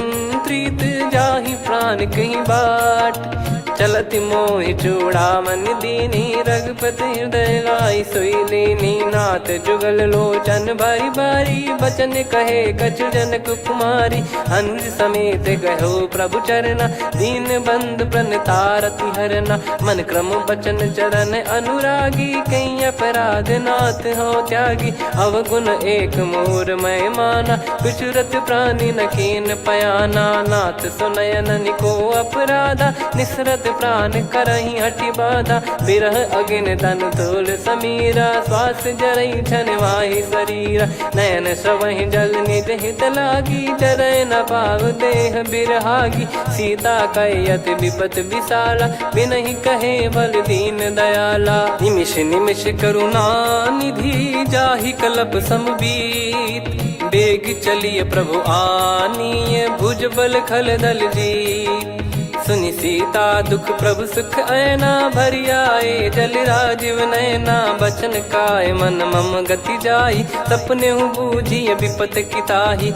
प्रीत जाहि प्राण कहीं बाट। चलत मोहि चूड़ामन दीनी रघुपति हृदय लाई सोई लीनी। नाथ जुगल लोचन बारी बारी बचन कहे कछु जनक कुमारी। अनुज समेत गयो प्रभु चरना दीन बंधु प्रणतारति हरना। मन क्रम बचन चरण अनुरागी कहीं अपराध नाथ हो त्यागी। अवगुण एक मोर मैं माना विचुरत प्राणी न कीन पयाना। नाथ सुनयन निको अपराधा निसरत प्राण करही हटि बाधा। बिरह अगिन तन तोल समीरा श्वास जरई छन माही शरीरा। नयन सवहि जल निज हित लागी जरय न पाव देह बिरहागी। सीता कयत विपत विशाला बिनहि कहे बल दीन दयाला। निमिष निमिष करुणा निधि जाहि कलप समबीत। बेग चलिए प्रभु आनीय भुज बल खल दल जीत। सुनि सीता दुख प्रभु सुख ऐना भरि आए जल राजीव नैना। बचन काय मन मम गति जाई सपने हूँ बूझिए विपत किताही।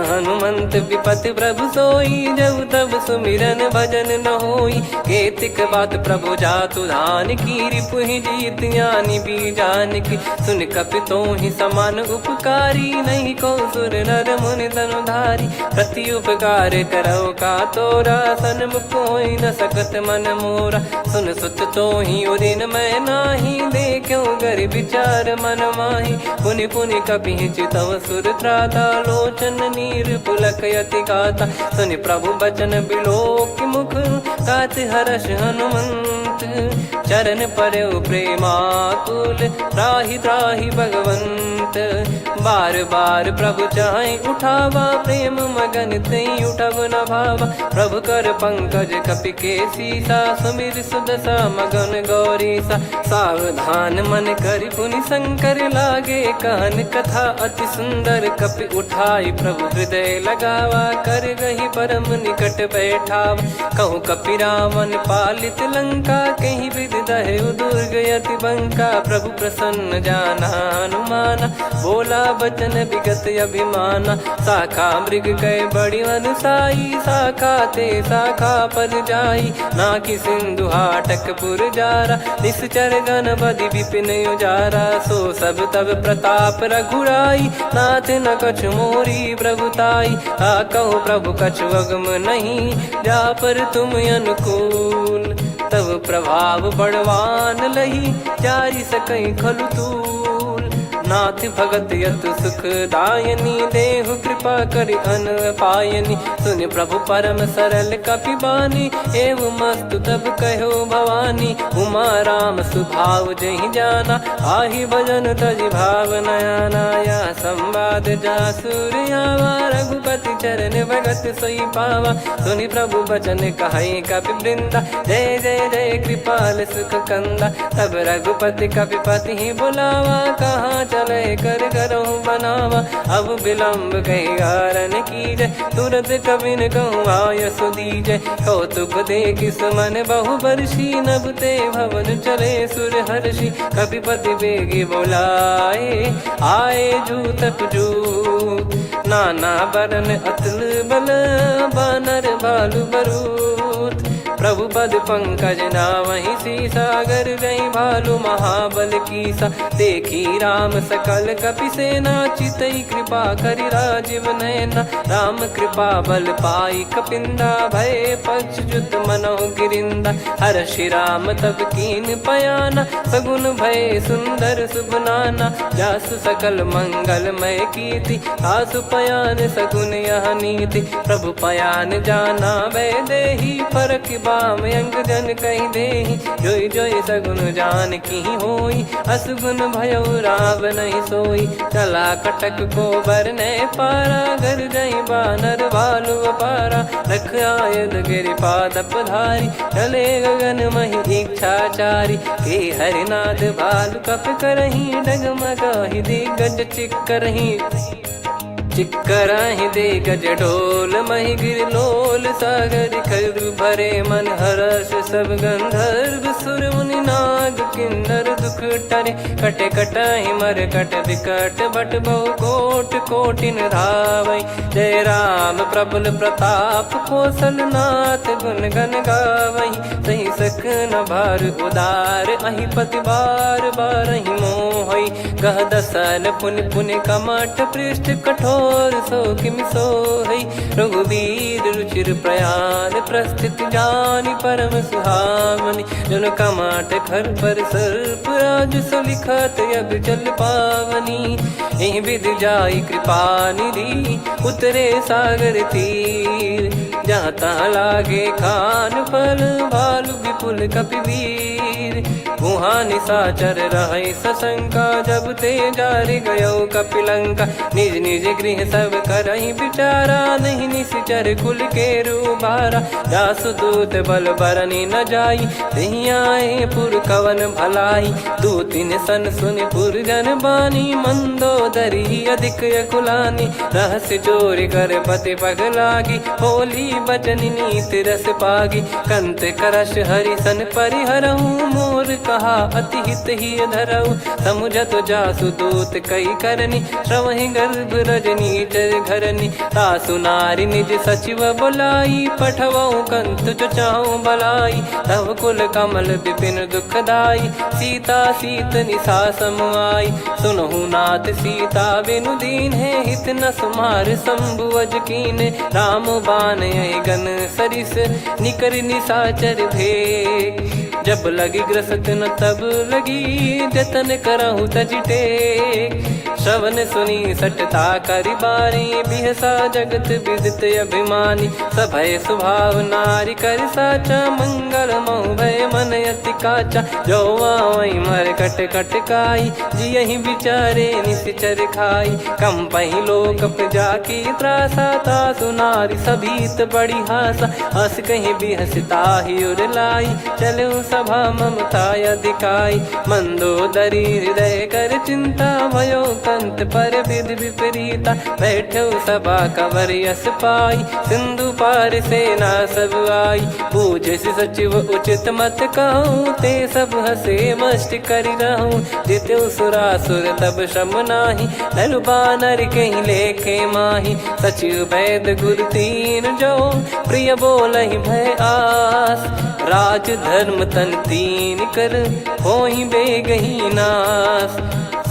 हनुमंत विपत प्रभु सोई जब तब सुमिरन भजन न होई। केतिक बात प्रभु जातु धान की रिपुहि जीत ज्ञानी बीजान की। सुन कपि तोहि समान उपकारी नहीं को सुर नर मुनि तनुधारी। प्रति उपकार करो का तोरा सन्मुख कोई न सकत मन मोरा। सुन सुत तो ही उदिन मैं नाही देखो गर विचार मन माही। पुनि पुनि कपि चितव सुर त्राता लोचन नीर पुलक यति गाता। सुनि प्रभु बचन बिलोक मुख गात हर्ष हनुमंत। चरण परयो प्रेमाकुल त्राहि त्राहि भगवंत। बार बार प्रभु चाहि उठावा प्रेम मगन तई उठब न भावा। प्रभु कर पंकज कपि के सीसा सुमिर सुदशा मगन गौरीसा। सावधान मन करि पुनि शंकर लागे कान कथा अति सुंदर। कपि उठाई प्रभु हृदय लगावा कर गही परम निकट बैठावा। कहूँ कपि रावण पालित लंका कहीं विद दहु दुर्ग यति बंका। प्रभु प्रसन्न जाना हनुमाना बोला बचन विगत अभिमाना। शाखा मृग गए बड़ी अनुसाई शाखा ते शाखा पर जाई। ना कि सिंधु हाटक पुर जारा निश्चर गण बदि विपिन उजारा। सो सब तब प्रताप रघुराई नाथ न कछु मोरी प्रभुताई। कहो प्रभु कछु अगम नहीं जा पर तुम अनुकूल। तब प्रभाव बड़वान लही जारी सकई खलु तूल। नाथ भगत यत सुख दायनी देहु कृपा करि अन पायनी। सुनि प्रभु परम सरल कपि बानी एवं मस्तु तब कहो भवानी। उमा राम सुभाव जहि जाना आहि भजन तजि भाव नयाना। या संवाद जासुर आवा रघुपति चरण भगत सोई पावा। सुनि प्रभु बचन कहै कपि वृंदा जय जय जय कृपाल सुख कंदा। तब रघुपति कपि पति ही बुलावा कहाँ चले कर करहु बनावा। अब विलम्ब कहीं कारण की जय तुरंत कवि न कहूँ आयस दीजय। कौतुक देख सुमन बहु बरसी नभ ते भवन चले सुर हर्षि। कपिपति बेगी बोलाए आए जूतप जूत। नाना बरन अतुल बल बानर बालु बरूत। प्रभु पद पंकज नावहि सीसागर गई भालु महाबल कीसा। देखी राम सकल कपि सेना चितई कृपा करि राजीव नयना। राम कृपा बल पाई कपिंदा भय पक्ष जुत मनोह गिरिंदा। हर्षि राम तब कीन पयाना सगुन भय सुंदर सुबनाना। जासु सकल मंगलमय कीर्ति आसु पयान सगुन यह नीति। प्रभु पयान जाना वै देहि फरक बाम अंग जन कहि देहि। जोई जोई सगुन जान की होई असगुन भयो राव नहीं सोई। चला कटक को बरने पारा घर जई बानर भालु अपारा। रख आयल गिरि पाद पधारी चले गगन महि इच्छाचारी। के हरिनाथ भालु कप करही डगमगाहि दिग्गज चिक्करही। चिक्कराहि दे गज डोल महि गिर लोल सागर खरु भरे मन हर्ष सब गंधर्व सुर मुनि नाग किन्नर दुख टरे। कटे कटाहि मर कट विकट बट बहु कोट कोटिन धावई। जय राम प्रबल प्रताप कौशलनाथ गुण गण गावई। सही सक न भार उदार अहि पति बार बार ही मोहई। गह दसन पुन पुन कमठ पृष्ठ कठोर सो किम सोहई। रघुवीर रुचिर प्रयाण प्रस्थित जानि परम सुहावनी। जन कमठ खर पर सर्प राज सलिखत अब चल पावनी। एहि विध जाई कृपा निधि उतरे सागर तीर। जहाँ तहाँ लागे खान फल भालु विपुल कपिवीर। वहाँ निशाचर रहे सशंका जब ते जारि गयो कपिलंका। निज निज गृह सब करहि विचारा नहीं निश्चर कुल के रूबारा। जासु दूत बल बरनी न जाई तहि आए पुर कवन भलाई। दूतिन सन सुन पुर जन बानी मंदोदरी अधिक अकुलानी। रहस्य चोरी कर पति पग लागी होली बचन नीत रस पागी। कंत करश हरि सन परिहरहु मोर कहा अति हित ही धरऊ। समुझत जासु दूत कई करनी श्रवहि गर्भ रजनी चर घरनी। तासु नारी निज सचिव बुलाई पठवऊ कंत जो चाहू बलाई। तब कुल कमल विपिन दुखदाई सीता सीत निशा समुआई। सुनहु नाथ सीता बिनु दीन है हित न सुमार शंभु अज कीन। राम बान गन सरिस निकर निशाचर भेग। जब लगी ग्रसत न तब लगी जतन करहु तज टेक। श्रवण सुनी सटता करि बारी बिहसा जगत विदित अभिमानी। सभय स्वभाव नारी कर साचा मंगल मऊ भय मन अति काचा। जो आवई मर कट कट काई जियहि विचारे निश्चर खाई। कम पही लोक प्रजा की त्रासा तासु नारी सभीत बड़ी हासा। हस कहीं बिहसता ही उर लाई चलऊ सभा ममता अधिकाई। मंदोदरी हृदय कर चिंता भयो कंत पर विधि विपरीता। बैठो सभा कवर यस पाई सिंधु पार सेना सब आई। पूजे सचिव उचित मत कहूँ ते सब हसे मस्त करि रहूँ। जित्यु सुरासुर तब श्रम नाही धनु बानर कहीं लेखे माही। सचिव वैद गुरु तीन जो प्रिय बोलहि भय आस। राज धर्म तन तीन कर होहि बेगही नास।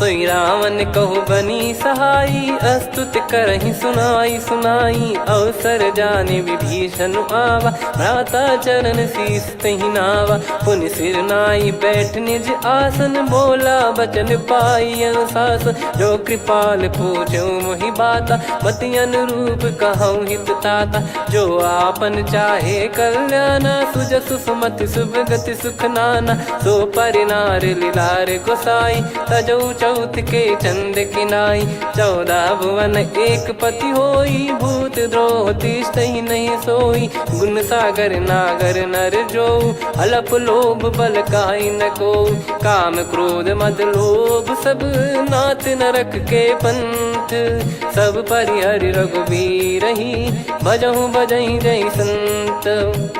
सोई रावण कहु बनी सहाई अस्तुत करहि सुनाई सुनाई। अवसर जाने विभीषण आवा भ्राता चरण शीस तहि नावा। पुनि सिर नाई बैठ निज आसन बोला बचन पाई अनुशासन। जो कृपाल पूछो मोहि बाता मति अनुरूप कहूँ हित ताता। जो आपन चाहे कल्याणा सुजसु सुमति शुभ गति सुख नाना। सो परिनार लीलार गोसाई तजौ चौथ के चंद किनाई। 14 भुवन एक पति होई भूत द्रोह तिष्ठहि नहीं सोई। गुण सागर नागर नर जो अलप लोभ बल काई न को। काम क्रोध मद लोभ सब नाथ नरक के पंथ। सब परिहरि रघुबीर ही भजहु भजहि जय संत।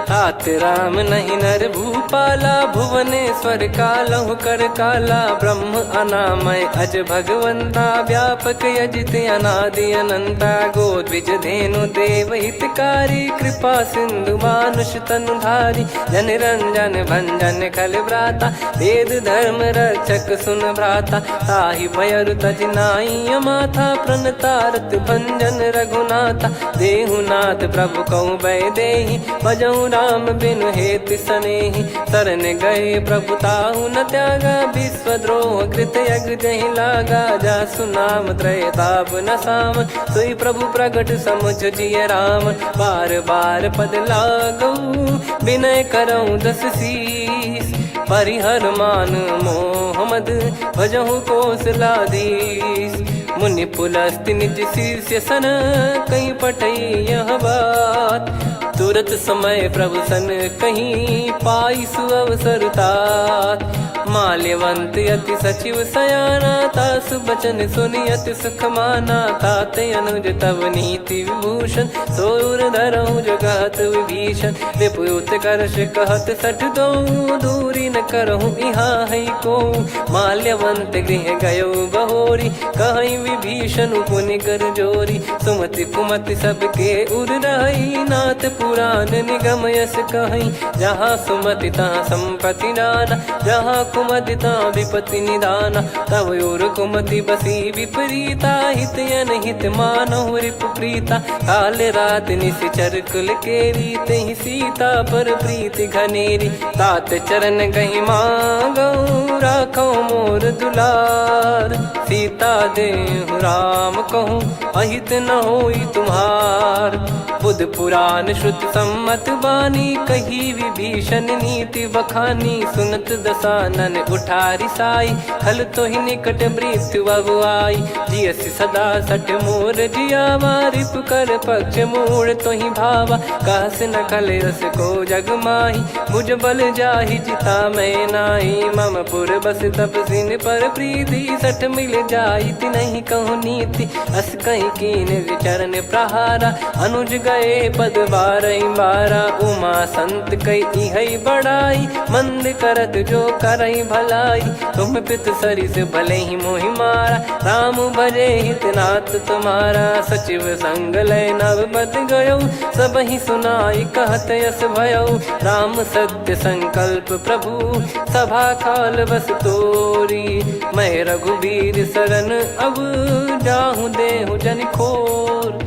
तात राम नहीं नर भूपाला भुवनेश्वर कालहु कर काला। ब्रह्म अनामय अज भगवंता व्यापक यजित अनादि अनंता। गोद्विज धेनु देव हितकारी कृपा सिंधु मानुष तनुधारी। जन रंजन भंजन खल व्राता वेद धर्म रक्षक सुन भ्राता। ताहि भयरु तज नाई माथा प्रणतारत भंजन रघुनाथा। देहुनाथ प्रभु कहु भय देहि भजहु राम बिनु हेतु सनेहि। शरण गए प्रभु ताहु न त्यागा विश्वद्रोह कृत यज्ञ जहि लागा। जासु नाम त्रय ताप न साम सोई प्रभु प्रगट समुझ जिय राम। बार बार पद लागऊ विनय करऊँ 10 शीस। परिहर मान मोह मद भजहु कौशलाधीश। मुनि पुलस्त्य निज शीर्ष सन कहीं पटई यह बात। तुरत समय प्रभु सन कहीं पाई सुअवसर तात। माल्यवंत अति सचिव सयाना, तासु बचन सुनि अति सुख माना। ताते अनुज तव नीति विभूषण, सोर धरहु जगत विभीषण। विपुत करश कहत सठ दो, दूरी न करहु इहाँ है को। माल्यवंत गृह गयो बहोरी, कहीं विभीषण पुनि कर जोरी। सुमति कुमति सबके उर रही, नाथ पुराण निगम यस कहीं। जहाँ सुमति तहाँ संपत्ति नाना, जहाँ कुमति तहाँ विपत्ति निदाना। तब और कुमति बसी विपरीता, हित अनहित मानहु रिपु प्रीता। काल रात निश्चर कुल केरी, तहि सीता पर प्रीति घनेरी। तात चरण गहि मांगऊ, राखो मोर दुलार। सीता देहु राम कहूँ, अहित न होई तुम्हार। बुध पुराण श्रुत सम्मत बानी, कही विभीषण नीति बखानी। सुनत दसानन उठारी साई, खल तो ही निकट मृत्यु अब आई। जियसि सदा सठ मोर जियावा, रिप कर पक्ष मूड़ तो ही भावा। कहस न खल रस को जग माही, भुज बल जाहि जिता मैं नाई। मम पुर बस तप सिन पर प्रीति, सठ मिल जाई नहीं कहूँ नीति। अस कहीं कीन चरण प्रहारा, अनुज गए पद बारही बारा। उमा संत कई है बड़ाई, मंद करत जो करई भलाई। तुम पित सरिस भले ही मोहि मारा, राम भजे हित नाथ तुम्हारा। सचिव संग लय नव बद गयो, सब ही सुनाई कहत यस भयो। राम सत्य संकल्प प्रभु, सभा खाल बस तोरी। मैं रघुबीर शरण अब, जाहु देहु जन खोर।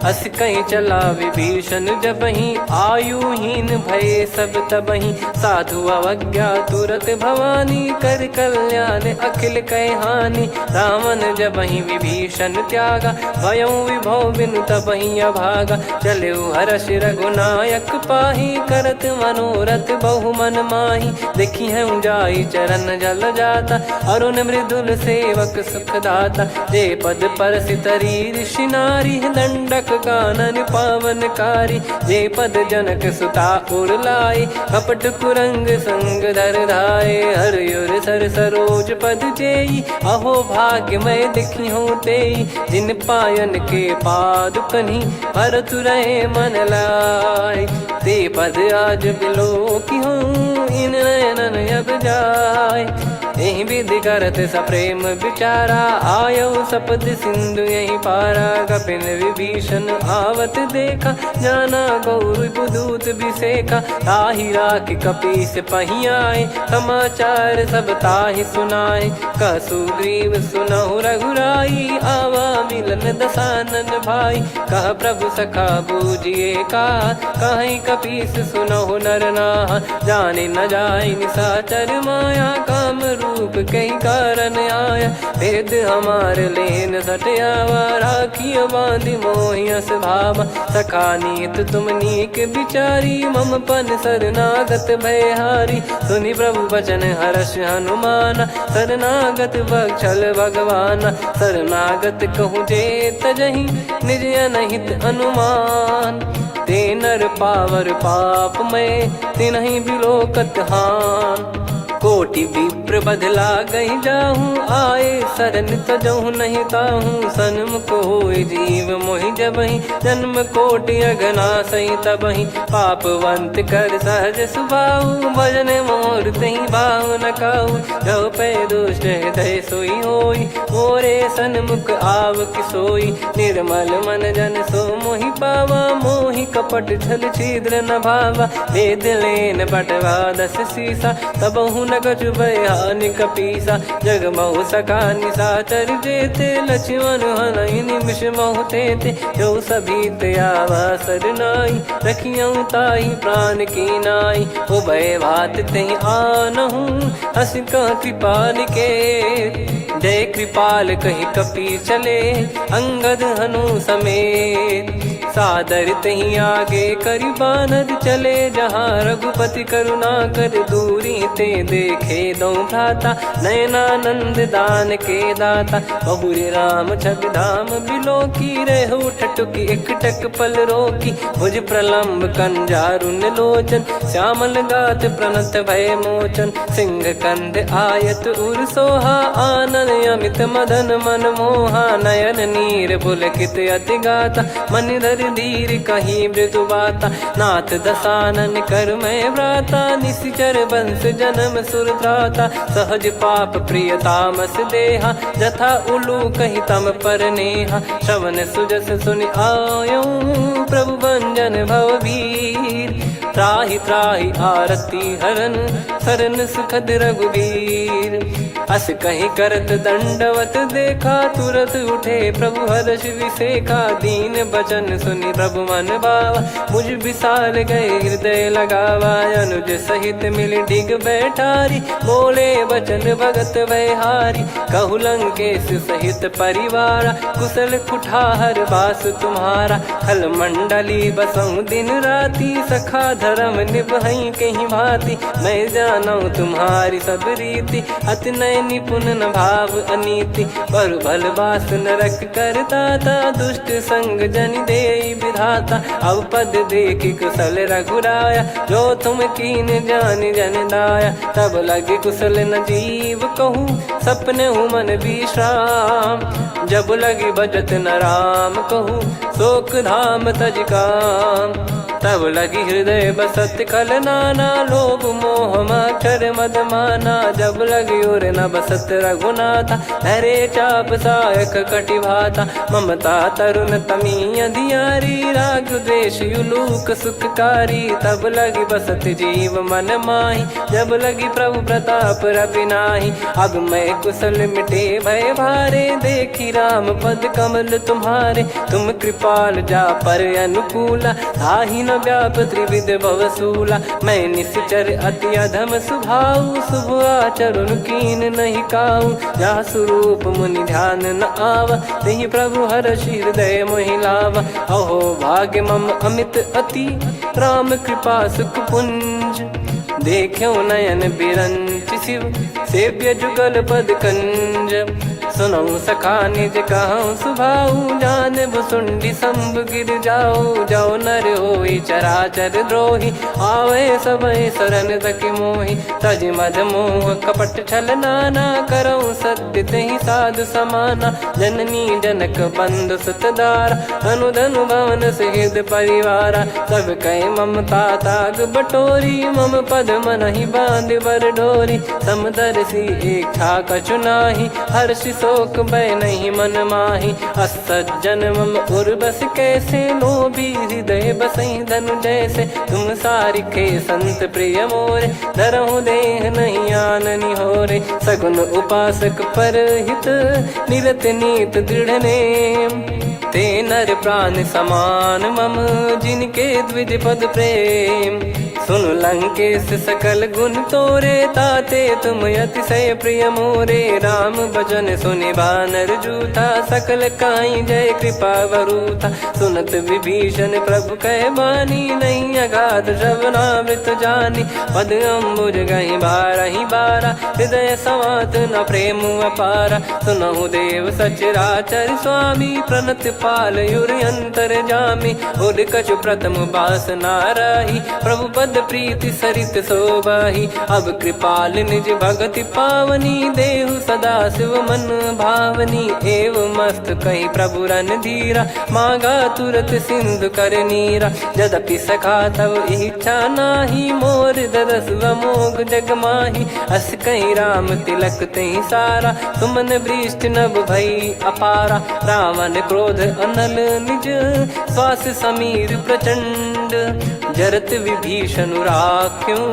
अस कहीं चला विभीषण जबहि, आयुहीन भय सब तबहि। साधु अवज्ञा तुरत भवानी, कर कल्याण अखिल कह हानि। रावण जबहि विभीषण त्यागा, भयउ विभव बिनु तबहि अभागा। चलऊ हर्ष रघुनायक पाही, करत मनोरथ बहु मन माही। देखी है जाई चरण जल जाता, अरुण मृदुल सेवक सुख दाता। जे पद पर सितरी ऋषि नारी, दंडक कानन पावनकारी। जे पद जनक सुता उर लाए, कपट कुरंग संग धर धाये। हरियुर सर सरोज पद जेई, अहो भाग्य मैं दिखी हूँ तेई। जिन पायन के पाद कन्ही, भरत रहे मन लाय। ते पद आज बिलो की हूँ, इन नयनन अब जाय। यही विधि करत सप्रेम विचारा, आयो सपद सिंधु यही पारा। कपिन विभीषण आवत देखा, जाना गौर बुदूत बिसेखा। ताहि राख कपीस पही आए, समाचार सब ताहि सुनाए। कह सुग्रीव सुनहु रघुराई, आवा मिलन दसानन भाई। कह प्रभु सखा बूझिए का, कहीं कपीस सुनहु नर नाहा। जाने न जाय निशाचर माया, काम रूप कई कारण आया। भेद हमार लेन सटयावा, राखिय बांधि मोहियस भावा। सखा नीत तुम नीक बिचारी, मम पन शरणागत भयहारी। सुनि प्रभु वचन हर्ष हनुमाना, शरणागत बक्षल भगवाना। शरणागत कहूँ जे तजहि, निज अनहित अनुमान। ते नर पावर पाप में, तिन्हि बिलोकत हान। कोटि विप्र बदला गई जाहूँ, आए शरण तजहु नहीं ताहूँ। सन्मुख होय जीव मोहि जबहि, जन्म कोटि अघना सही तबहि। पापवंत कर सहज सुभाऊ, भजन मोर तहि भाव न काऊ। जो पै दुष्ट हृदय सोई होई, मोरे सन्मुख आव किसोई। निर्मल मन जन सो मोहि पावा, मोहि कपट छल छिद्र न भावा। वेद लेन बटवा दस सीसा, तबहु न कछु भयानि कपीसा। जग महु सका निशाचर जेते, लक्ष्मण हनहि निमिष महु तेते। जो सभी त्यावा सरनाई, रखियऊ ताहि प्राण की नाई। उभय भात तहि आनहु, हस कह कृपाल के। जय कृपाल कहि कपी चले, अंगद हनु समेत। सादर तहीं आगे करी बानर चले जहाँ रघुपति करुणा कर दूरी ते देखे दो भ्राता नयनानंद दान के दाता बहुरी राम छग धाम बिलो की रेहू ठटुकी एकटक पल रोकी भुज प्रलंब कंजारुन लोचन श्यामल गात प्रणत भय मोचन सिंह कंद आयत उर सोहा आनन अमित मदन मन मोहा नयन नीर पुलकित अति गाता मन धर धीर कहीं मृदु बाता नाथ दसानन कर मैं व्राता निशिचर बंस जन्म सुरत्राता सहज पाप प्रिय तामस देहा जथा उलू कही तम पर नेहा श्रवण सुजस सुनि आयो प्रभु भंजन भववीर त्राहि त्राहि आरती हरन सरन सुखद रघुवीर अस कहीं करत दंडवत देखा तुरत उठे प्रभु हर्ष विसेखा दीन बचन सुनि प्रभु मन भावा मुझ विसार गए हृदय लगावा अनुज सहित मिल डिग बैठारी बोले बचन भगत वैहारी कहु लंकेश सहित परिवारा कुशल कुठार बास तुम्हारा खल मंडली बसऊं दिन राती सखा धर्म निभई कहीं भांति मैं जानू तुम्हारी सब रीति अति नय निपुण न भाव अनीति पर भल बास नरक करता था दुष्ट संग जन दे विधाता अब पद देखि कुशल रघुराया जो तुम कीन जान जन दाया तब लगे कुशल न जीव कहूँ सपने हूँ मन विश्राम जब लगे बजत न राम कहूँ शोक धाम तज काम तब लगी हृदय बसत कल नाना लोभ मोह मच्छर मद माना जब लगी उर न बसत रघुनाथा हरे चाप सायक कटि भाता ममता तरुण तमी अधियारी राग द्वेष युलूक सुखकारी तब लगी बसत जीव मन माही जब लगी प्रभु प्रताप रवि नाही अब मैं कुशल मिटे भय भारे देखी राम पद कमल तुम्हारे तुम कृपाल जा पर अनुकूला ताहि न व्याप त्रिविध भवसूला मैं निश्चर अति अधम सुभाऊ शुभ आचरण कीन नहीं काऊ जा स्वरूप मुनि ध्यान न आवा नहीं प्रभु हर्ष हृदय मोहिलावा अहो भाग्य मम अमित अति राम कृपा सुख पुंज देखो नयन बिरंच शिव सेव्य जुगल पद कंज सुनऊ सखा निज कहूँ सुभाऊ जान भुसुंडी संभ गिर जाओ जाओ नर होई चराचर द्रोही आवे सबय शरण तक मोहि तज मद मोह कपट छल नाना करऊँ सत्य तहि साधु समाना जननी जनक बंधु सुतदारा अनुधनु भवन सहित परिवारा सब कहे ममता ताग बटोरी मम पद मन ही बांध बर डोरी समदर्शी इच्छा कछु नाही हर्ष शोक भय नहीं मन माही असज्जन मम उर्वश कैसे लोभी हृदय बसई धनु जैसे तुम सारिखे संत प्रिय मोरे धरहु देह नहीं आननि होरे सगुन उपासक पर हित निरत नीत दृढ़ नेम ते नर प्राण समान मम जिनके द्विज पद प्रेम सुन लंकेश सकल गुण तोरे ताते तुम अतिशय प्रिय मोरे राम भजन सुनि बानर जूथा सकल काई जय कृपा वरूथा सुनत विभीषण प्रभु कह बानी नहीं अगाध श्रवणामृत जानी पद अम्बुज गहि बारहि बारा हृदय समात न प्रेम अपारा सुनहु देव सचराचर स्वामी प्रणत पाल युर अंतर जामी उद कछु प्रथम बास नाराही प्रभु पद प्रीति सरित शोभाही अब कृपाल निज भगति पावनी देहु सदा शिव मन भावनी एव मस्त कही प्रभु रन धीरा मांगा तुरत सिंधु कर नीरा यद्यपि सखा तब इच्छा नाही मोर दरस मोग जग माही अस कहीं राम तिलक तही सारा सुमन वृष्टि नभ भई अपारा रावण क्रोध अनल निज श्वास समीर प्रचंड जरत विभीषण राख्यूं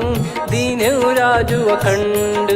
दीन्हु राजु अखंड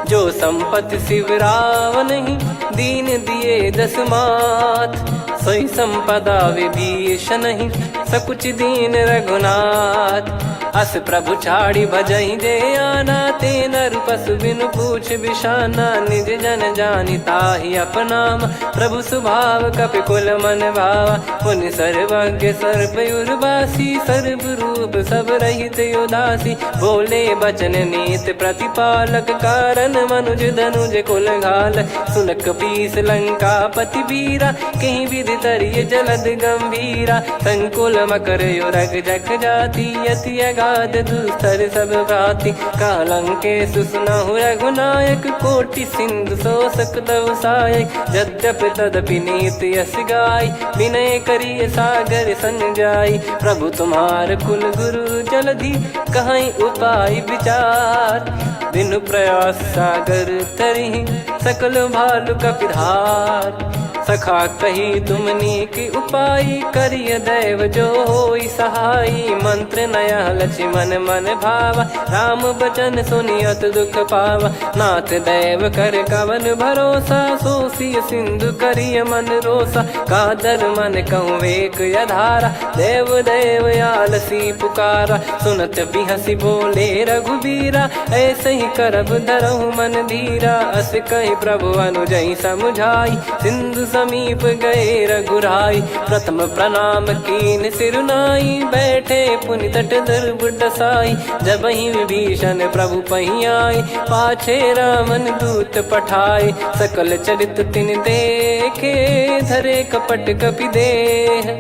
जो संपत्ति शिव रावण ही दीन दिए दस मात सोई संपदा विभीषण ही सकुच दीन रघुनाथ अस प्रभु छाड़ी भजई जे आना, ते नर पशु बिनु पूछ बिशाना, निज जन जानी ताहि अपनाम, प्रभु स्वभाव कपि कुल मन भावा, पुनि सर्वज्ञ सर्वयुर्वासी, सर्व रूप सब रहित उदासी, बोले बचन नीत प्रतिपालक, कारण मनुज धनुज कुल घाल, सुन कपीस लंका पति वीरा, कहीं विधि तरिय जलद गंभीरा, संकुल मकर युरग जख जाति, अति अगाध दुस्तर सब भाति, कालंके सुसनहु रघुनायक, कोटि सिंधु शोषक तव सहायक, यद्यपि तदपि नीति यस गाय, विनय करिय सागर सन जाई, प्रभु तुम्हार कुल गुरु जलधि, कहीं उपाय विचार, बिनु प्रयास सागर तरि, सकल भालु कपिधार, सखा कही तुमनी की उपाय, करिय दैव जो होई सहाई, मंत्र नया लक्ष्मण मन भावा, राम बचन सुनियत दुख पावा, नाथ दैव कर कवन भरोसा, सोसिय सिंधु करिय मन रोसा, कादर मन कहूँ एक यधारा, देव देव आलसी पुकारा, सुनत बिहसी बोले रघुबीरा, ऐसे ही करब धरहु मन धीरा, अस कही प्रभु अनुजई समुझाई, सिंधु समीप गए रघुराई, प्रथम प्रणाम कीन सिरुनाई, बैठे पुनि तट दर्भ डसाई, जब ही विभीषण प्रभु पही आए, पाछे रामन दूत पठाए, सकल चरित तिन देखे, धरे कपट कपि देह,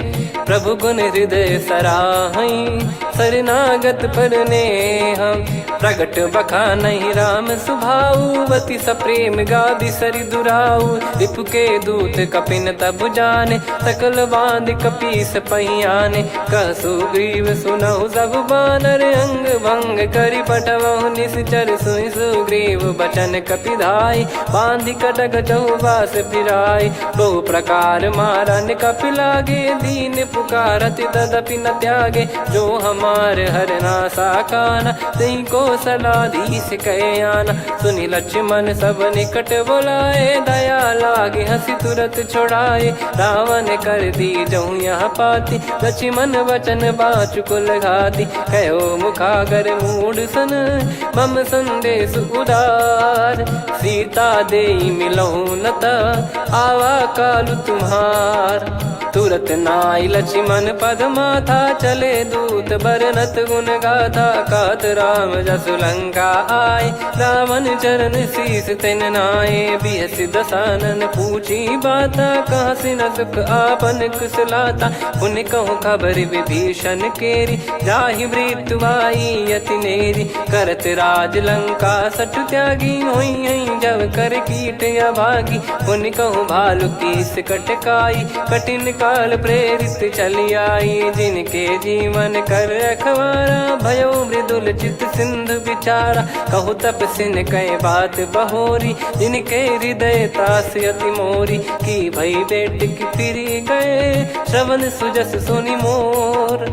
प्रभु गुण हृदय सराहई, शरणागत पर नेह, प्रगट बखानहि राम सुभाऊ, बति सप्रेम गादि सरि दुराऊ, रिपु के दूत कपिन तब जाने, सकल बांध कपीस पहियाने, कह सुग्रीव सुनहु सब बानर, अंग भंग करि पटवहु निश्चर, सुनि सुग्रीव बचन कपिधाई, बांधि कटक चौबास फिराई, बहु प्रकार मारन कपि लागे, दीन पुकारत तदपि न त्यागे, जो हमार हरना साकाना, तई को सलाधीश कहे आना, सुनि लक्ष्मण सब निकट बुलाए, दया लागे हंसी तुरत छोड़ाए, रावण कर दी जहूँ यहाँ पाती, लक्ष्मण वचन बाचु कुल घाती, कहो मुखागर मूड सन, मम संदेश उदार, सीता देई मिलहु नता, आवा कालु तुम्हार, तुरत नाई लक्ष्मण पद माथा, चले दूत बरनत गुण गाथा, कहत राम जसु लंका आए, रावण चरण शीस तिन नाये, बिहस दसानन पूछी बाता, कहाँ से न सुख आपन कुशलाता, पुन कहूँ खबर विभीषण केरी, जाहि मृत्यु आई यति नेरी, करत राज लंका सठ त्यागी, होई जब कर कीट अभागी, पुन कहूँ भालु कीस कटकाई, कठिन काल प्रेरित चली आई, जिनके जीवन कर रखवारा, भयो मृदुल चित सिंधु विचारा, कहु तप सिन कई बात बहोरी, जिनके हृदय तास अति मोरी, की भई बेट की फिरी गए, श्रवण सुजस सुनि मोर,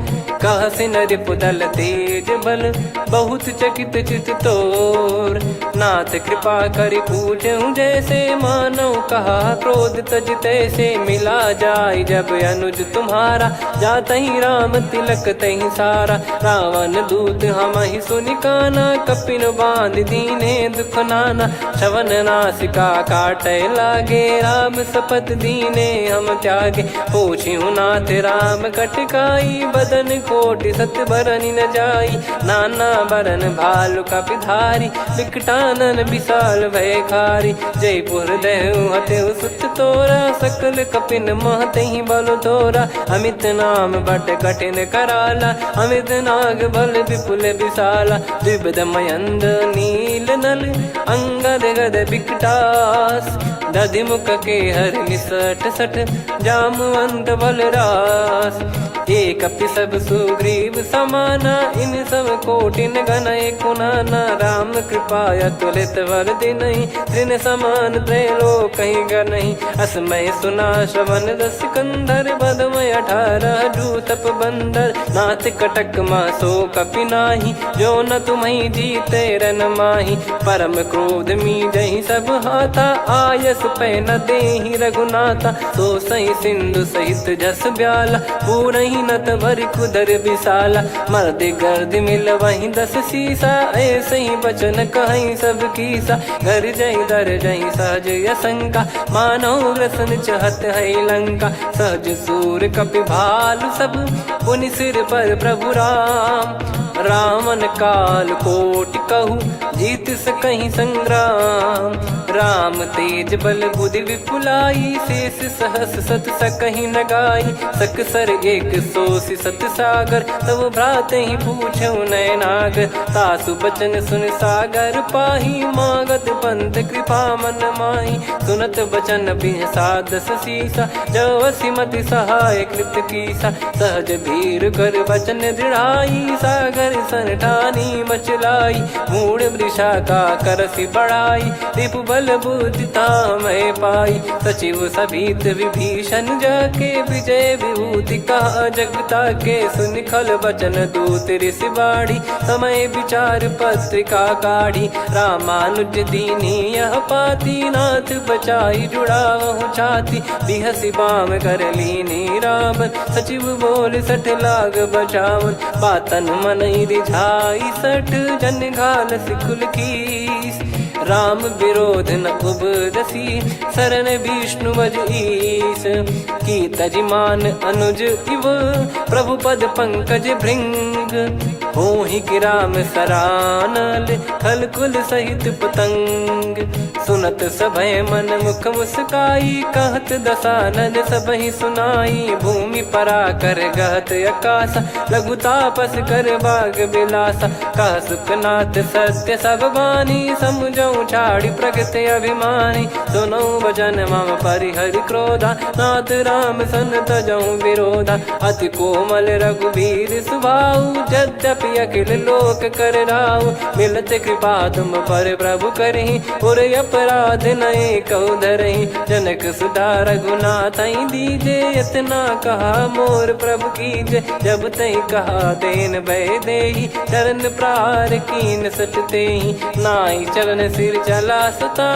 कह सिन रिपुदल तेज बल, बहुत चकित चित तोर, नाथ कृपा करि पूछऊं जैसे, मानव कहा क्रोध तज तैसे, मिला जाय जब अनुज तुम्हारा, जात ही राम तिलक तही सारा, रावण दूत हम ही सुनि काना, कपिन बांध दीने दुख नाना, श्रवण नासिका काटे लागे, राम सपत दीने हम त्यागे, पूछिहु नाथ राम कटकाई, बदन कोटि सत बरनि न जाई, नाना बरन भालु कपिधारी, विकटानन विशाल भयखारी, जयपुर देहु हतेउ सुत तोरा, सकल कपिन महतहि बल तोरा, अमित नाम बट कठिन कराला, अमित नाग बल विपुल विशाला, द्विविध मयंद नील नल, अंगद गद विकटास, दधिमुख के हर निसठ सठ, जामवंत बलरास, एक अपि सब सुग्रीव समाना, इन सब कोटिन गणय कुनाना, राम कृपा अतुलित वर दिनहि, तृण समान त्रैलोक कहीं गनहि, असमय सुना श्रवण रस कंधर, बदमय 18 जूतप बंदर, नाथ कटक मासो कपि नाही, जो न तुम्हि जीते रन माही, परम क्रोध मी जहि सब हाथा, आयस मानस पे न देहि रघुनाथा। सो सही सिंधु सहित जस ब्याला, पूरही नत भरि कुदर विशाला। मर्द गर्द मिल वही 10 सीसा, ऐसे ही बचन कहीं सब कीसा। घर जय दर जय सहज असंका, मानव ग्रसन चहत है लंका। सहज सूर कपि भालु सब, पुनि सिर पर प्रभु राम। रामन काल कोटि कहु, जीत सकहि संग्राम। राम तेज बल बुद्धि विपुलाई, शेष सहस सत सकहि न गाई। सकसर एक सोसी सत सागर, तब भ्रात ही पूछौ नयनागर। तासु बचन सुन सागर पाही, मांगत पंथ कृपा मन माही। सुनत बचन बिहसा 10 सीसा, जवसि मति सहाय कृत कीसा। सहज धीर कर बचन दृढ़ाई, सागर सन ठानी मचलाई। मूढ़ वृषा का करसि बढ़ाई, रिपु बल बुद्धि तामय पाई। सचिव सभीत विभीषण जाके, विजय विभूति कहा जगता के। सुनि खल बचन दूत ऋषि बाढ़ी, समय विचार पत्रिका काढ़ी। रामानुज दीनी यह पाती, नाथ बचाई जुड़ावहु छाती। बिहसि बाम कर लीनी रावण, सचिव बोल 60 लाग बचावन। बातन मनई रिझाई 60, जन घाल सिकुल कीस। राम विरोध न उपदसी, शरण विष्णु बज ईस। की तजिमान अनुज इव, प्रभु पद पंकज भृंग। होहि कि राम सरानल, खल कुल सहित पतंग। सुनत सभय मन मुख मुस्काई, कहत दसानन सबहि सुनाई। भूमि परा कर गहत आकाशा, लघु तापस कर बाग बिलासा। कह सुखनाथ सत्य सब बानी, समझौ छाड़ी प्रगति अभिमानी। सुनो भजन मम परिहरि क्रोधा, नाथ राम सन तजौ विरोधा। अति कोमल रघुवीर सुभाऊ, यद्यपि अखिल लोक कर राऊ। मिलत कृपा तुम पर प्रभु करहि, और अपराध नए कौ धरहि। जनक सुधा रघुनाथ दीजे, इतना कहा मोर प्रभु कीजे। जब तई कहा देन भय देहि, चरण प्रार कीन सटतेहि। नाई चरण सिर चला सता,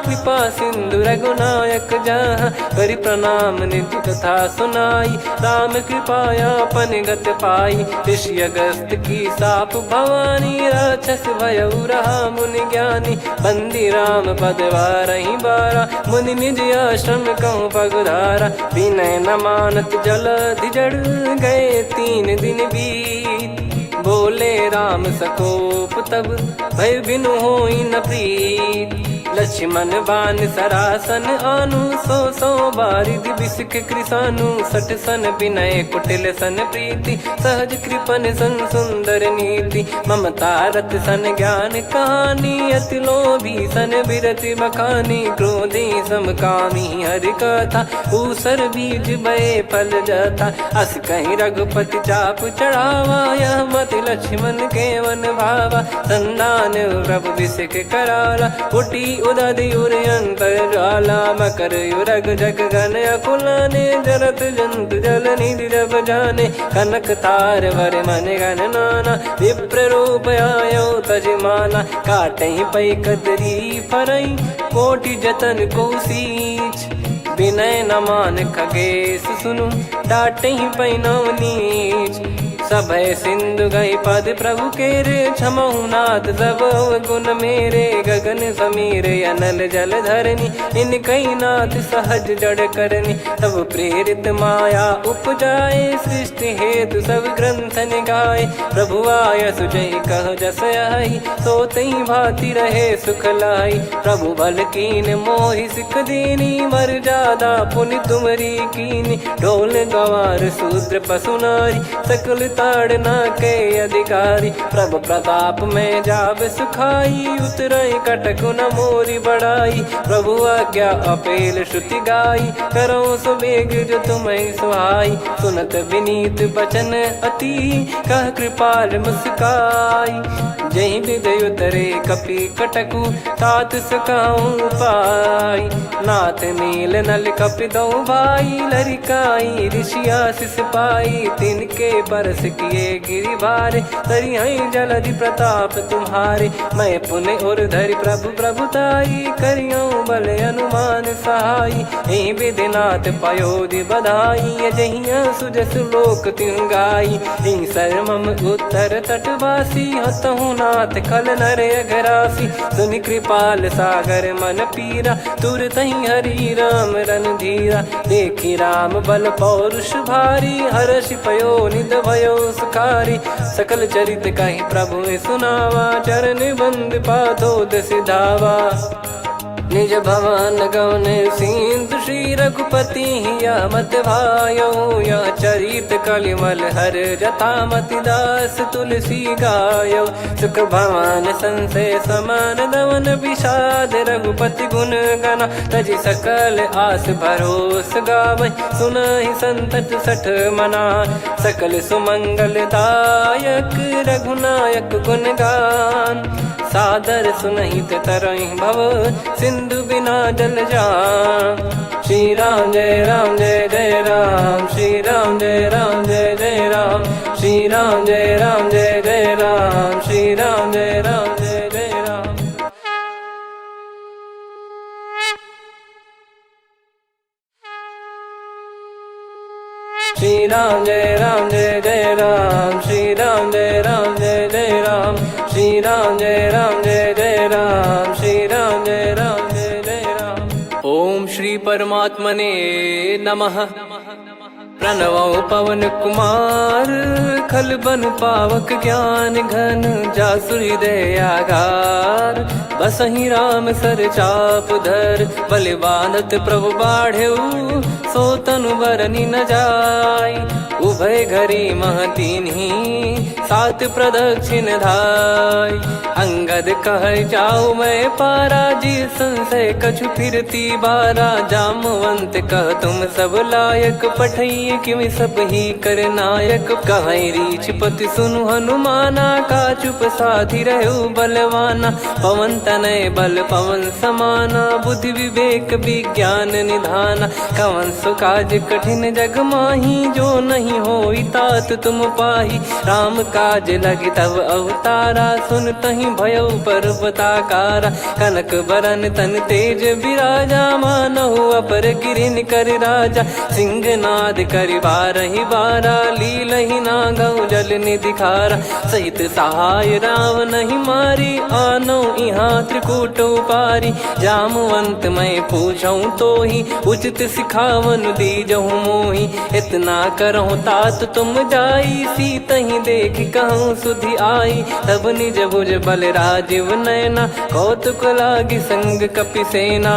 कृपा सिंधु रघुनायक जहाँ। करि प्रणाम निज कथा सुनाई, राम कृपाया पन गत पाई। ऋषि अगस्त की साप भवानी, राक्षस भयउ रहा मुनि ज्ञानी। बंदी राम पद वारहि बारा, मुनि निज आश्रम कहूँ पगधारा। विनय न मानत जलधि जड़, गए 3 दिन बीत। बोले राम सकोप तब, भय बिनु होई न प्रीत। लक्ष्मण बान सरासन आनु, 100 बारिधि बिसक कृसानु। 60 सन विनय कुटिल सन प्रीति, सहज कृपन सन सुंदर नीति। ममता रत सन ज्ञान कहानी, अति लोभी सन बिरति बखानी। क्रोधी समकामी हरि कथा, ऊसर बीज भय फल जथा। अस कहीं रघुपति चाप चढ़ावा, यह मति लक्ष्मण के वन भावा। संदान प्रभु बिसक कराला, कुटी उदधि उर अंतर ज्वाला। मकर युरग जग गन अकुलाने, जरत जंतु जल निधि जब जाने। कनक तार वर मन गण नाना, विप्र रूप आयो तजमाना। काटहि पै कतरी फरई, कोटि जतन को सींच। विनय न मान खगेश सुनु, डांटहि पै नव नीच। सभय सिंधु गई पद प्रभु केरे, क्षमहु नाथ सब गुण मेरे। गगन समीर अनल जल धरनी, इन कई नाथ सहज जड़ करनी। तब प्रेरित माया उपजाए, सृष्टि हेतु सब ग्रंथ निगाए। प्रभु आय सुजय कह जस आई, सोतहि भांति रहे सुख लाई। प्रभु बल कीन मोहि सिख दीनी, मर्यादा पुनि तुमरी कीनी। ढोल गवार शूद्र पशु नारी, सकल ताड़ना के अधिकारी। प्रभु प्रताप में जाब सुखाई, उतरई कटक न मोरी बढ़ाई। प्रभु आज्ञा अपेल श्रुति गाई, करो सुबेग जो तुम्हें सुहाई। सुनत विनीत बचन अति, कह कृपाल मुस्काई। जही विदय उतरे कपि कटकु, तात सकाऊं पाई। नाथ नील नल कपि दो भाई, लरिकाई ऋषि आशीष पाई। तिनके परस किए गिरि बारे, तरी हई जलधि प्रताप तुम्हारे। मैं पुण्य और धरि प्रभु प्रभुताई, करियो बल अनुमान सहाई। ए विधिनाथ पयोधि बधाई, जहिया सुजस लोक तिहु गाई। ए सरमम उत्तर तटवासी, हतहु नाथ खल नर अघरासी। सुनि कृपाल सागर मन पीरा, तुरत ही हरि राम रन धीरा। देखी राम बल पौरुष भारी, हर्षि पयो निध भयो सुखारी। सकल चरित कहि प्रभु सुनावा, चरण बंद पाथो सिधावा। निज भवन गौन सिंधु श्री रघुपति या मत भायो। या चरित कलिमल हर जथा मति दास तुलसी गायो। सुख भवन संशय समान दवन विषाद, रघुपति गुण गना तजि सकल आस भरोस गावै। सुनहि संतत सठ मना, सकल सुमंगल दायक रघुनायक गुण गान। सादर सुनहित तरहि भव, सिंधु बिना जल जान। श्री राम जय राम जय जय राम, श्री राम जय राम जय जय राम। श्री राम जय राम जय जय राम, श्री राम जय राम जय जय राम। श्री राम जय राम जय जय राम, श्री राम जय राम जय जय राम। श्री राम जय राम जय जय राम, श्री राम जय राम जय जय राम। ओम श्री परमात्मने नमः। प्रणवो पवन कुमार, खल बन पावक ज्ञान घन। जासु हृदय आगार, बसहि राम सर चाप धर। बल बांधत प्रभु बाढ़ेऊ, सो तनु बरनि न जाय। उभय घरी मह दीन्ही, सात प्रदक्षिण धाय। अंगद कह जाऊ मैं पारा, जी संशय कछु फिरती बारा। जामवंत कह तुम सब लायक, पठइये किमि सब ही कर नायक। कहै रीछ पति सुनु हनुमाना, का चुप साधि रहु बलवाना। पवन तनय बल पवन समाना, बुद्धि विवेक विज्ञान निधाना। कवन सो काज कठिन जग माही, जो नहीं होई तात तुम पाही। राम काज लगी तब अवतारा, सुन तहि भयो पर्वताकारा। कनक बरन तन तेज बिराजा, मानहु अपर गिरिन कर राजा। सिंहनाद करि बारहि बारा, लीलहि नागौ जल निधि खारा। सहित सहाय रावण नहीं मारी, आनो इहाँ त्रिकूट उपारी। जामवंत मैं पूछऊँ तोहि, उचित सिखावन दीजहु मोहि। इतना करहु तात तुम जाई, सीतहि देख कहूँ सुधि आई। तब निज भुज बल राजीव नयना, कौतुक लागी संग कपिसेना।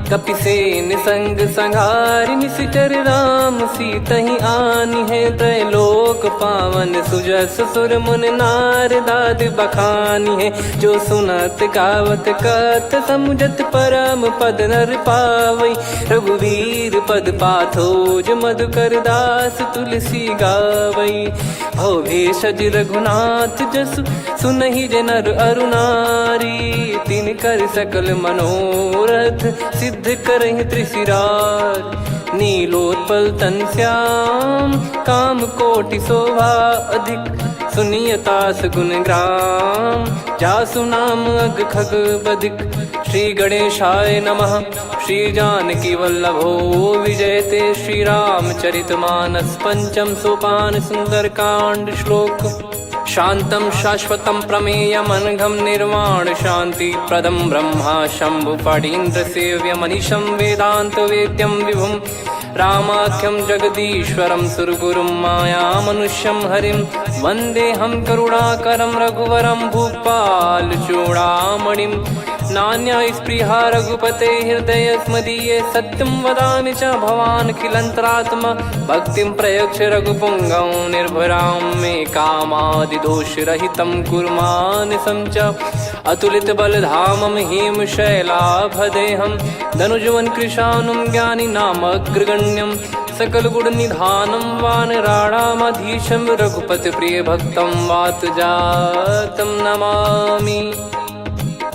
कपिसेन संग संहारि, निशिचर राम सीतहि आनि है। त्रैलोक पावन सुजस सुर मुन नार, दाद बखानी है। जो सुनत गावत कथ, समुझत परम पद नर पावै। रघुवीर पद पाथोज, मधुकर दास तुलसी गावै। भवेशज रघुनाथ जसु, सुनहि जे नर अरु नारी। तिन कर सकल मनोरथ, सिद्ध करहि त्रिशिराज। नीलोत्पल तन श्याम, काम कोटि शोभा अधिक। सुनियतास गुण ग्राम, जासु नाम अग खग बदिक। श्री गणेशाय नमः। श्री जानकी वल्लभो विजयते, श्री रामचरितमानस। पंचम सोपान सुंदरकांड श्लोक। शांतं शाश्वतं प्रमेयमनघं निर्वाण शांति प्रदं ब्रह्मा शंभु फणीन्द्र सेव्य मनीषं वेदांत वेद्यं विभुं। रामाख्यं जगदीश्वरं सुरगुरुं माया मनुष्यं हरिं। वन्देऽहं करुणाकरं रघुवरं भूपाल चूडामणिं। नान्या स्पृहा रघुपते हृदय स्मदीये, सत्यं वदामि च भवानखिलन्तरात्मा। भक्तिं प्रयच्छ रघुपुङ्गं निर्भरां मे कामादिदोषरहितं कुर्मानिसं च। अतुलितबलधामं हेमशैलाभदेहं, धनुजवन कृशानुं ज्ञानिनामग्रगण्यं। सकलगुणनिधानं वानराणामधीशं, रघुपतिप्रियभक्तं वातजातं नमामि।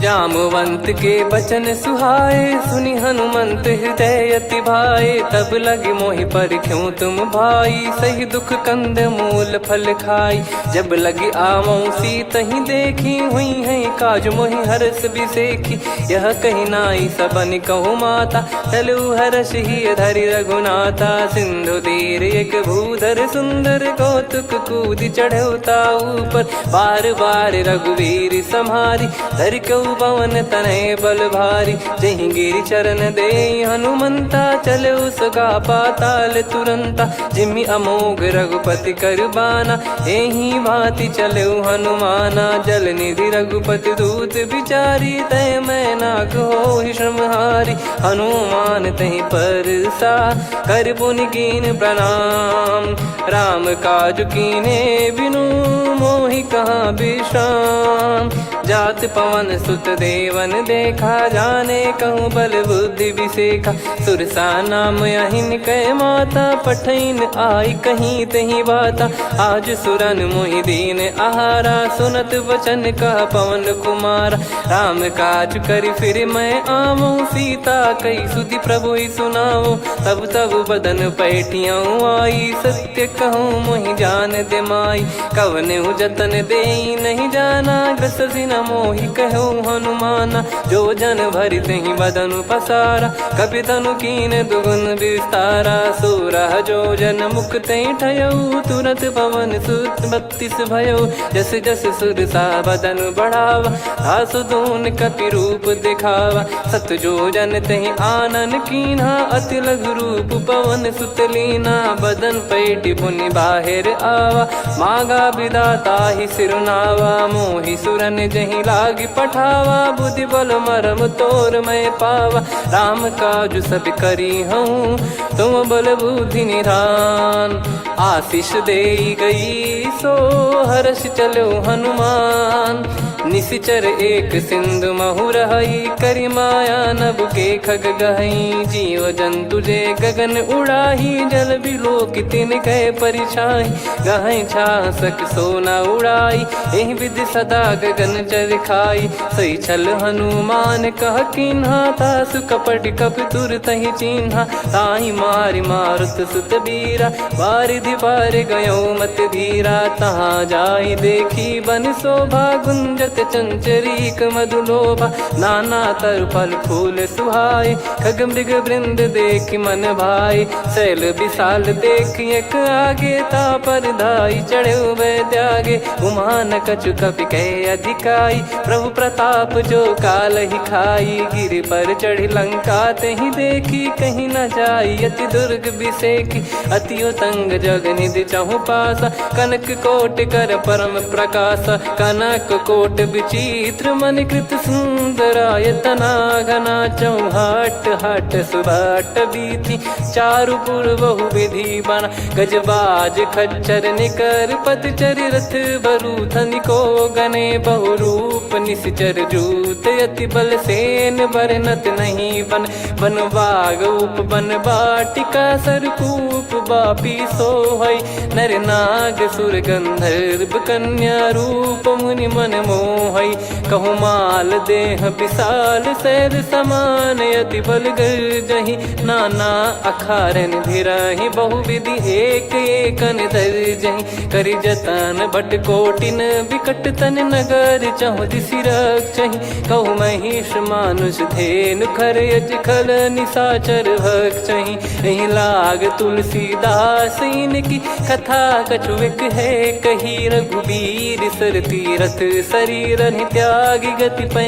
जामवंत के बचन सुहाए, सुनि हनुमंत हृदय अति भाए। तब लगे मोहि पर क्यों तुम भाई, सही दुख कंद मूल फल खाई। जब लगी आवऊं सीतहि देखी, हुई है काज मोहि हरस बिसेखी। यह कही नाई सबन कहु माता, चलु हरष ही धरि रघुनाथा। सिंधु तीर एक भूधर सुंदर, कौतुक कूद चढ़ौता ऊपर। बार बार रघुवीर सम्हारी, धरि कऊ पवन तनय बल भारी। जहि गिरि चरण दे हनुमंता, चले उसका पाताल तुरंता। जिमि अमोघ रघुपति कर बाना, एहि भांति चले हनुमाना। जल निधि रघुपति दूत बिचारी, तय मैं नाग होहि श्रमहारी। हनुमान तहि परसा, कर पुनि कीन प्रणाम। राम काज कीने बिनु, मोहि कहाँ विश्राम। जात पवन सुत देवन देखा, जाने कहूँ बल बुद्धि विसेखा। सुरसा नाम अहिन कै माता, पठैन आई कहीं तहीं बाता। आज सुरन मोहि दीन आहारा, सुनत वचन कह पवन कुमारा। राम काज करि फिर मैं आवऊं, सीता कई सुधि प्रभु ही सुनाऊं। तब तब बदन पैठियाँ आई, सत्य कहूँ मोहि जान दे माई। कवने जतन दे नहीं जाना, ग्रसि न मोहि कहूँ हनुमाना। जो जन भरि तहि बदनु पसारा, कपि तनु कीन दुगुन विस्तारा। सोरह जो जन मुख तहि ठयऊ, तुरत पवन सुत 32 भयऊ। जस जस सुरसा बदन बढ़ावा, आसु दून कपि रूप दिखावा। सत जो जन तहि आनन कीन्हा, अति लघु रूप पवन सुत लीना। बदन पैटि पुनि बाहिर आवा, मांगा विधाता ही सिरुनावा। मोहि सुरन जहि लागी पठावा, बुद्धि बल मरम तोर मैं पावा। राम काज सब करी हूँ, तुम बल बुद्धि निधान। आशीष दे गई सो, हर्ष चलो हनुमान। निशिचर एक सिंधु महु रहई, करि माया नभ के खग गहई। जीव जंतु जे गगन उड़ाही, जल बिलोक तिन कह परिछाई। गहई छासक सोना उड़ाई, एहि विधि सदा गगन चर खाई। सही छल हनुमान कह कीन्हा, तासु कपट कपि तुर तहि चिन्हा। ताहि मारि मारुत सुत बीरा, वारिधि पार गयो मत धीरा। तहाँ जाई देखी बन शोभा, गुंजत चंचरीक मधुलोभा। नाना तर फल फूल सुहाए, खग मृग वृंद देख मन भाई। शैल विशाल देख एक आगे, तापर धाई चढ़े वै त्यागे। उमा न कछु कपि कह अधिकाई, प्रभु प्रताप जो काल ही खाई। गिरि पर चढ़ी लंका तहि देखी, कहीं न जाई अति दुर्ग बिसेखी। अति उतंग जग निधि चहु पासा, कनक कोट कर परम प्रकाशा। कनक कोट विचित्र मन कृत सुंदरायतना। घना चौहाट हाट सुबाट बीती, चारु पुर बहु विधि बना। गजबाज खच्चर निकर पतचर, रथ बरु धनिको गने। बहु रूप निश्चर जूत, अति बल सेन बरनत नहीं बन। बन बाग उप बन बाटिका, सरकूप बापी सोहई। नर नाग सुर गंधर्व कन्या, रूप मुनि मन मोहई। कहु माल देह विशाल, सैर समान अति बल गर्जहि। नाना अखारन भिरहि, बहु विधि एक एकन धरजहि। करि जतन भट कोटिन, विकट तन नगर चहु दिसि रक्षहि। कहु महिष मानुष धेनु, खर यज खल निशाचर भक्षहि। एहि लाग तुलसीदास इनकी, कथा कछु एक है कही। रघुबीर सर तीरथ शरीर, त्यागी गति पै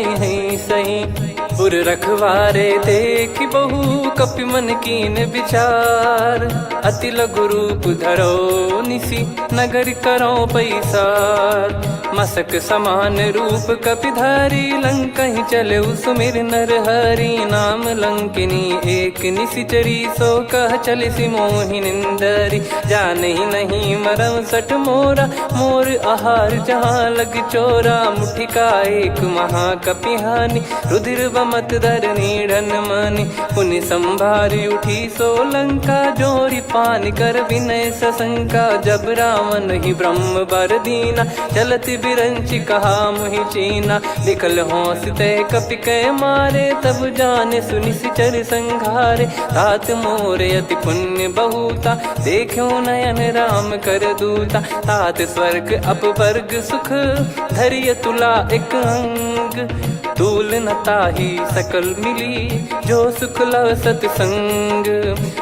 सही। पुर रखवारे देखि बहु, कपि मन कीन विचार। अति लघु रूप धरो निसी, नगर करो पैसार। मसक समान रूप कपिधारी, लंकहि चले सुमिर नर हरि। नाम लंकिनी एक निशिचरी, सो कह चलिसि मोहि निंदरी। जानहि नहीं मरम सठ मोरा, मोर आहार जहाँ लग चोरा। मुठिका एक महाकपिहानि, रुधिर मत धरनी ढन मानी। पुनि संभारी उठी सोलंका, जोरी पान कर विनय सशंका। जब रावण ही ब्रह्म बर दीना, चलत बिरंच कहा मुहि चीना। निकल होंस तय कपि कै मारे, तब जाने सुनि सिचर संघारे। तात मोर अति पुण्य बहुता, देखो नयन राम कर दूता। तात स्वर्ग अपवर्ग सुख, धैर्य तुला एक अंग। तूल न ताहि सकल मिली, जो सुख लव सतसंग।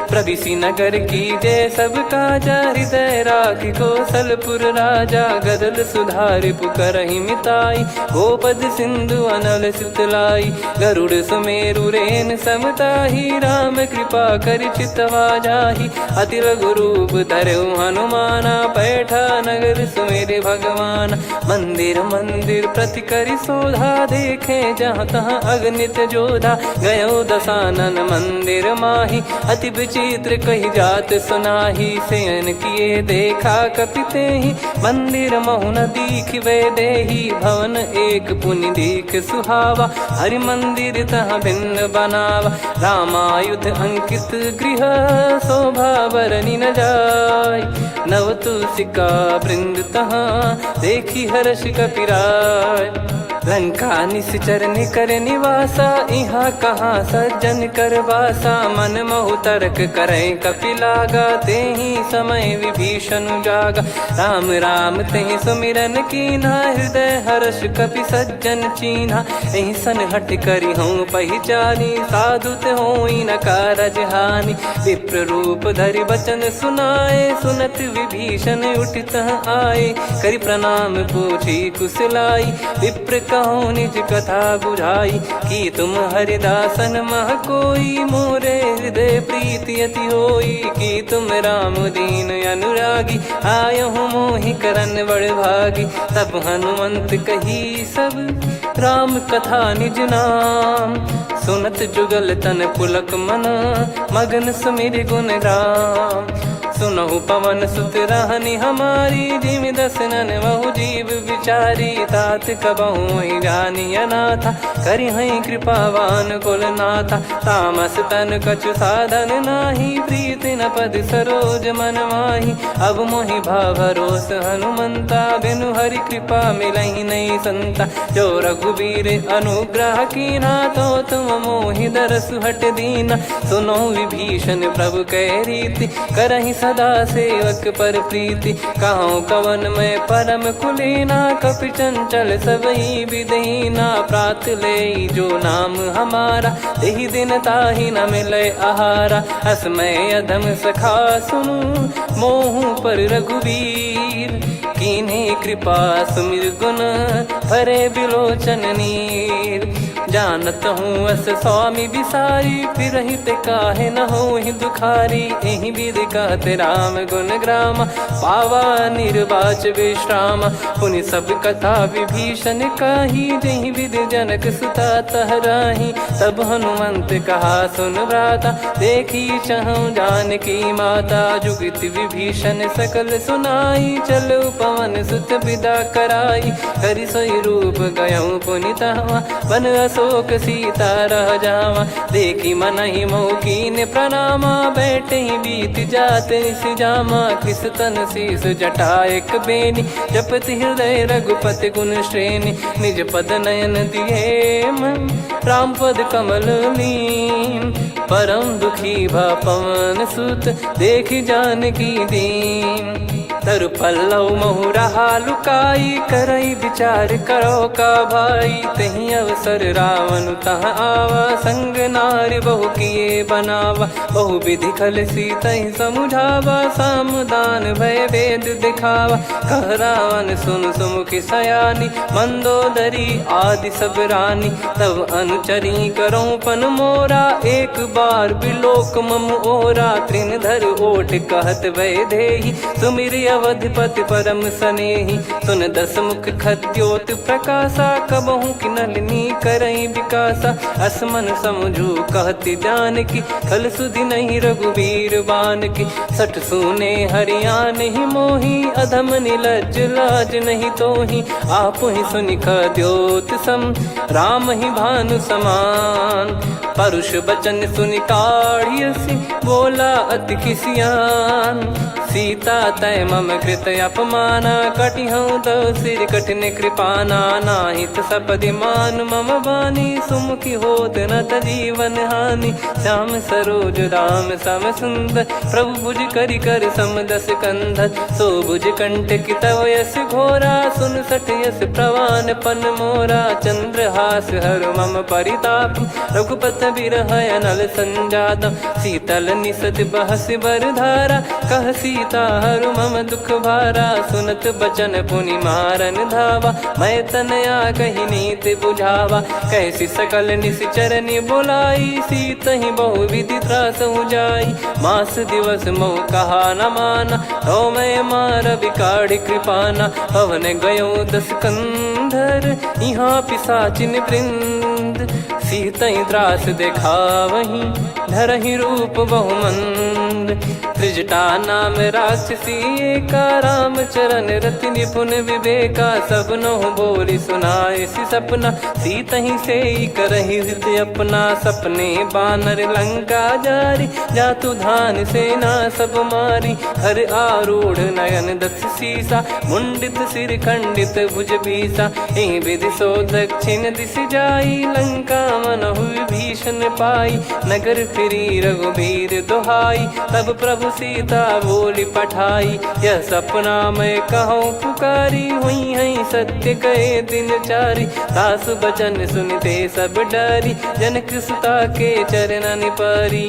प्रविसी नगर की जय सब काजा, हृदय राखि कौशलपुर राजा। गदल सुधारि पुकारहि मिताई, गोपद सिंधु अनल सितलाई। गरुड़ सुमेरु रेन समताहि, राम कृपा कर चितवा जाहि। अति लघु रूप धरऊ हनुमाना, पैठा नगर सुमेरे भगवान। मंदिर मंदिर प्रति करि शोधा, देखे जहाँ तहाँ अगणित जोधा। गयो दशानन मंदिर माही, अति विचित्र कही जात सुनाही। शयन किए देखा कपिते ही, मंदिर महु न दीख वे देही। भवन एक पुनि दीख सुहावा, हरि मंदिर तहाँ भिन्न बनावा। रामायुध अंकित गृह, शोभा बरनी न जाय। नव तुलसी का वृंद तहाँ, देखी हर्ष कपिराय। लंका निश्चर निकर निवासा, यहाँ कहाँ सज्जन कर वासा। मन महु तर्क करें कपिलागा, तेहि समय विभीषण जागा। राम राम तेहि सुमिरन कीन्हा, हृदय हर्ष कपि सज्जन चीन्हा। एहि सन हट करि हूँ पहिचानी, साधु ते होई न कारज हानि। विप्र रूप धरि बचन सुनाए, सुनत विभीषण उठित आए। करि प्रणाम पूछी कुशलाई, विप्र कहो निज कथा बुझाई। कि तुम हरिदासन मह कोई, मोरे हृदय प्रीति अति होई। कि तुम राम दीन अनुरागी, आयहु मोहि करन बड़ भागी। तब हनुमंत कही सब, राम कथा निज नाम। सुनत जुगल तन पुलक मना, मगन सुमिर गुण राम। सुनहु पवन सुत रहनी हमारी, जिमि दसनन महु जीव विचारी। तात कबहु ही जानी अनाथा, करि हई कृपावान कुल नाथा। तामस तन कछु साधन नाही, प्रीति न पद सरोज मन माही। अब मोहि भाव भरोस हनुमंता, बिनु हरि कृपा मिलहि नहीं संता। जो रघुबीर अनुग्रह कीना, तो तुम मोहि दरसु हट दीना। सुनो विभीषण प्रभु कह रीति, करहि सदा सेवक पर प्रीति। कहूँ कवन में परम कुलीना, कपि चंचल सबई विदहीना। प्रात ले जो नाम हमारा, तेहि दिन ताहि न मिले आहारा। असमय अधम सखा सुनु, मोहु पर रघुवीर। कीन्हे कृपा सुमिर गुण, भरे बिलोचन नीर। जानत हूँ अस स्वामी बिसारी, फिर हित काहे न हो ही दुखारी। एहि विधि कहते राम गुण ग्राम, पावा निर्वाच विश्राम। पुनि सब कथा विभीषण काही, जहि विधि जनक सुता तहराही। तब हनुमंत कहा सुन भ्राता, देखी चहु जानकी माता। जुगित विभीषण सकल सुनाई, चलो पवन सुत विदा कराई। करि सोई रूप गयऊँ पुनि तहवा, बन अशोक सीता रह जावा। देखी मनहि मोह कीन्ह प्रणामा, बैठे ही बीत जात निस जामा। किस तन शीस जटा एक बेनी, जपति हृदय रघुपति गुण श्रेणी। निज पद नयन दिए मन, राम पद कमल लीन। परम दुखी भा पवन सुत, देखि जानकी दीन। तरु पल्लव महु रहा लुकाई, करई विचार करो का भाई। तहि अवसर रावण तहाँ आवा, संग नार बहु किए बनावा। बहु विधि खल सीतहि समुझावा, सामदान भय वेद दिखावा। कह रावण सुन सुमुखि सयानी, मंदोदरी आदि सब रानी। तब अनुचरी करो पन मोरा, एक बार बिलोक मम ओरा। तृण धर ओट कहत वै देहि, सुमिर अवधिपति परम स्नेही। सुन दस मुख खद्योत प्रकाशा, कबहू की नलिनी करई विकासा। असमन समझू कहती जान की, खल सुधि नहीं रघुबीर बान की। सठ सुने हरियाण ही मोही, अधम निलज लाज नहीं तोही। आप ही सुनि खद्योत सम, राम ही भानु समान। परुष बचन सुनि काढ़ियसि, बोला अति किसियान। सीता तय मम कृत अपमाना, कटिहऊँ दो सिर कठिन कृपाना। नाहित सपदि मान मम बानी, सुमुखी होत न जीवन हानि। श्याम सरोज राम सम सुंदर, प्रभु भुज करि कर सम दस कंधर। सो भुज कंटक तव यस घोरा, सुन सठ यस प्रवान पन मोरा। चंद्रहास हर मम परिताप, रघुपत बिरह अनल संजातम। शीतल निसत बहस बर धारा, कह सीता हरु मम दुख भारा। सुनत बचन पुनि मारन धावा, मैं तनया कही नीत बुझावा। कैसी सकल निश्चरनि बुलाई, सीत ही बहु विधि त्रास जाई। मास दिवस मोह कहा न माना, तो मैं मार बिकाढ़ कृपाना। पवन गयो दस कंधर, यहाँ पिशाचिन वृंद। सीतई त्रास देखावहीं, धरहि रूप बहुमंद। त्रिजटा नाम राक्षसी एका, राम चरण रति निपुण विवेका। सबनो बोली सुनाए सि सपना, सीतहि से करहि हित अपना। सपने बानर लंका जारी, जातु धान सेना सब मारी। हर आरूढ़ नयन दस सीसा, मुंडित सिर खंडित भुज बीसा। एहि विधि सो दक्षिण दिश जाई, लंका मनहु भीषण पाई। नगर फिरी रघुबीर दुहाई, तब प्रभु सीता बोली पठाई। यह सपना मैं कहूँ पुकारी, हुई है सत्य कहे दिन चारी। सास बचन सुनते सब डरी, जनक सुता के चरण परी।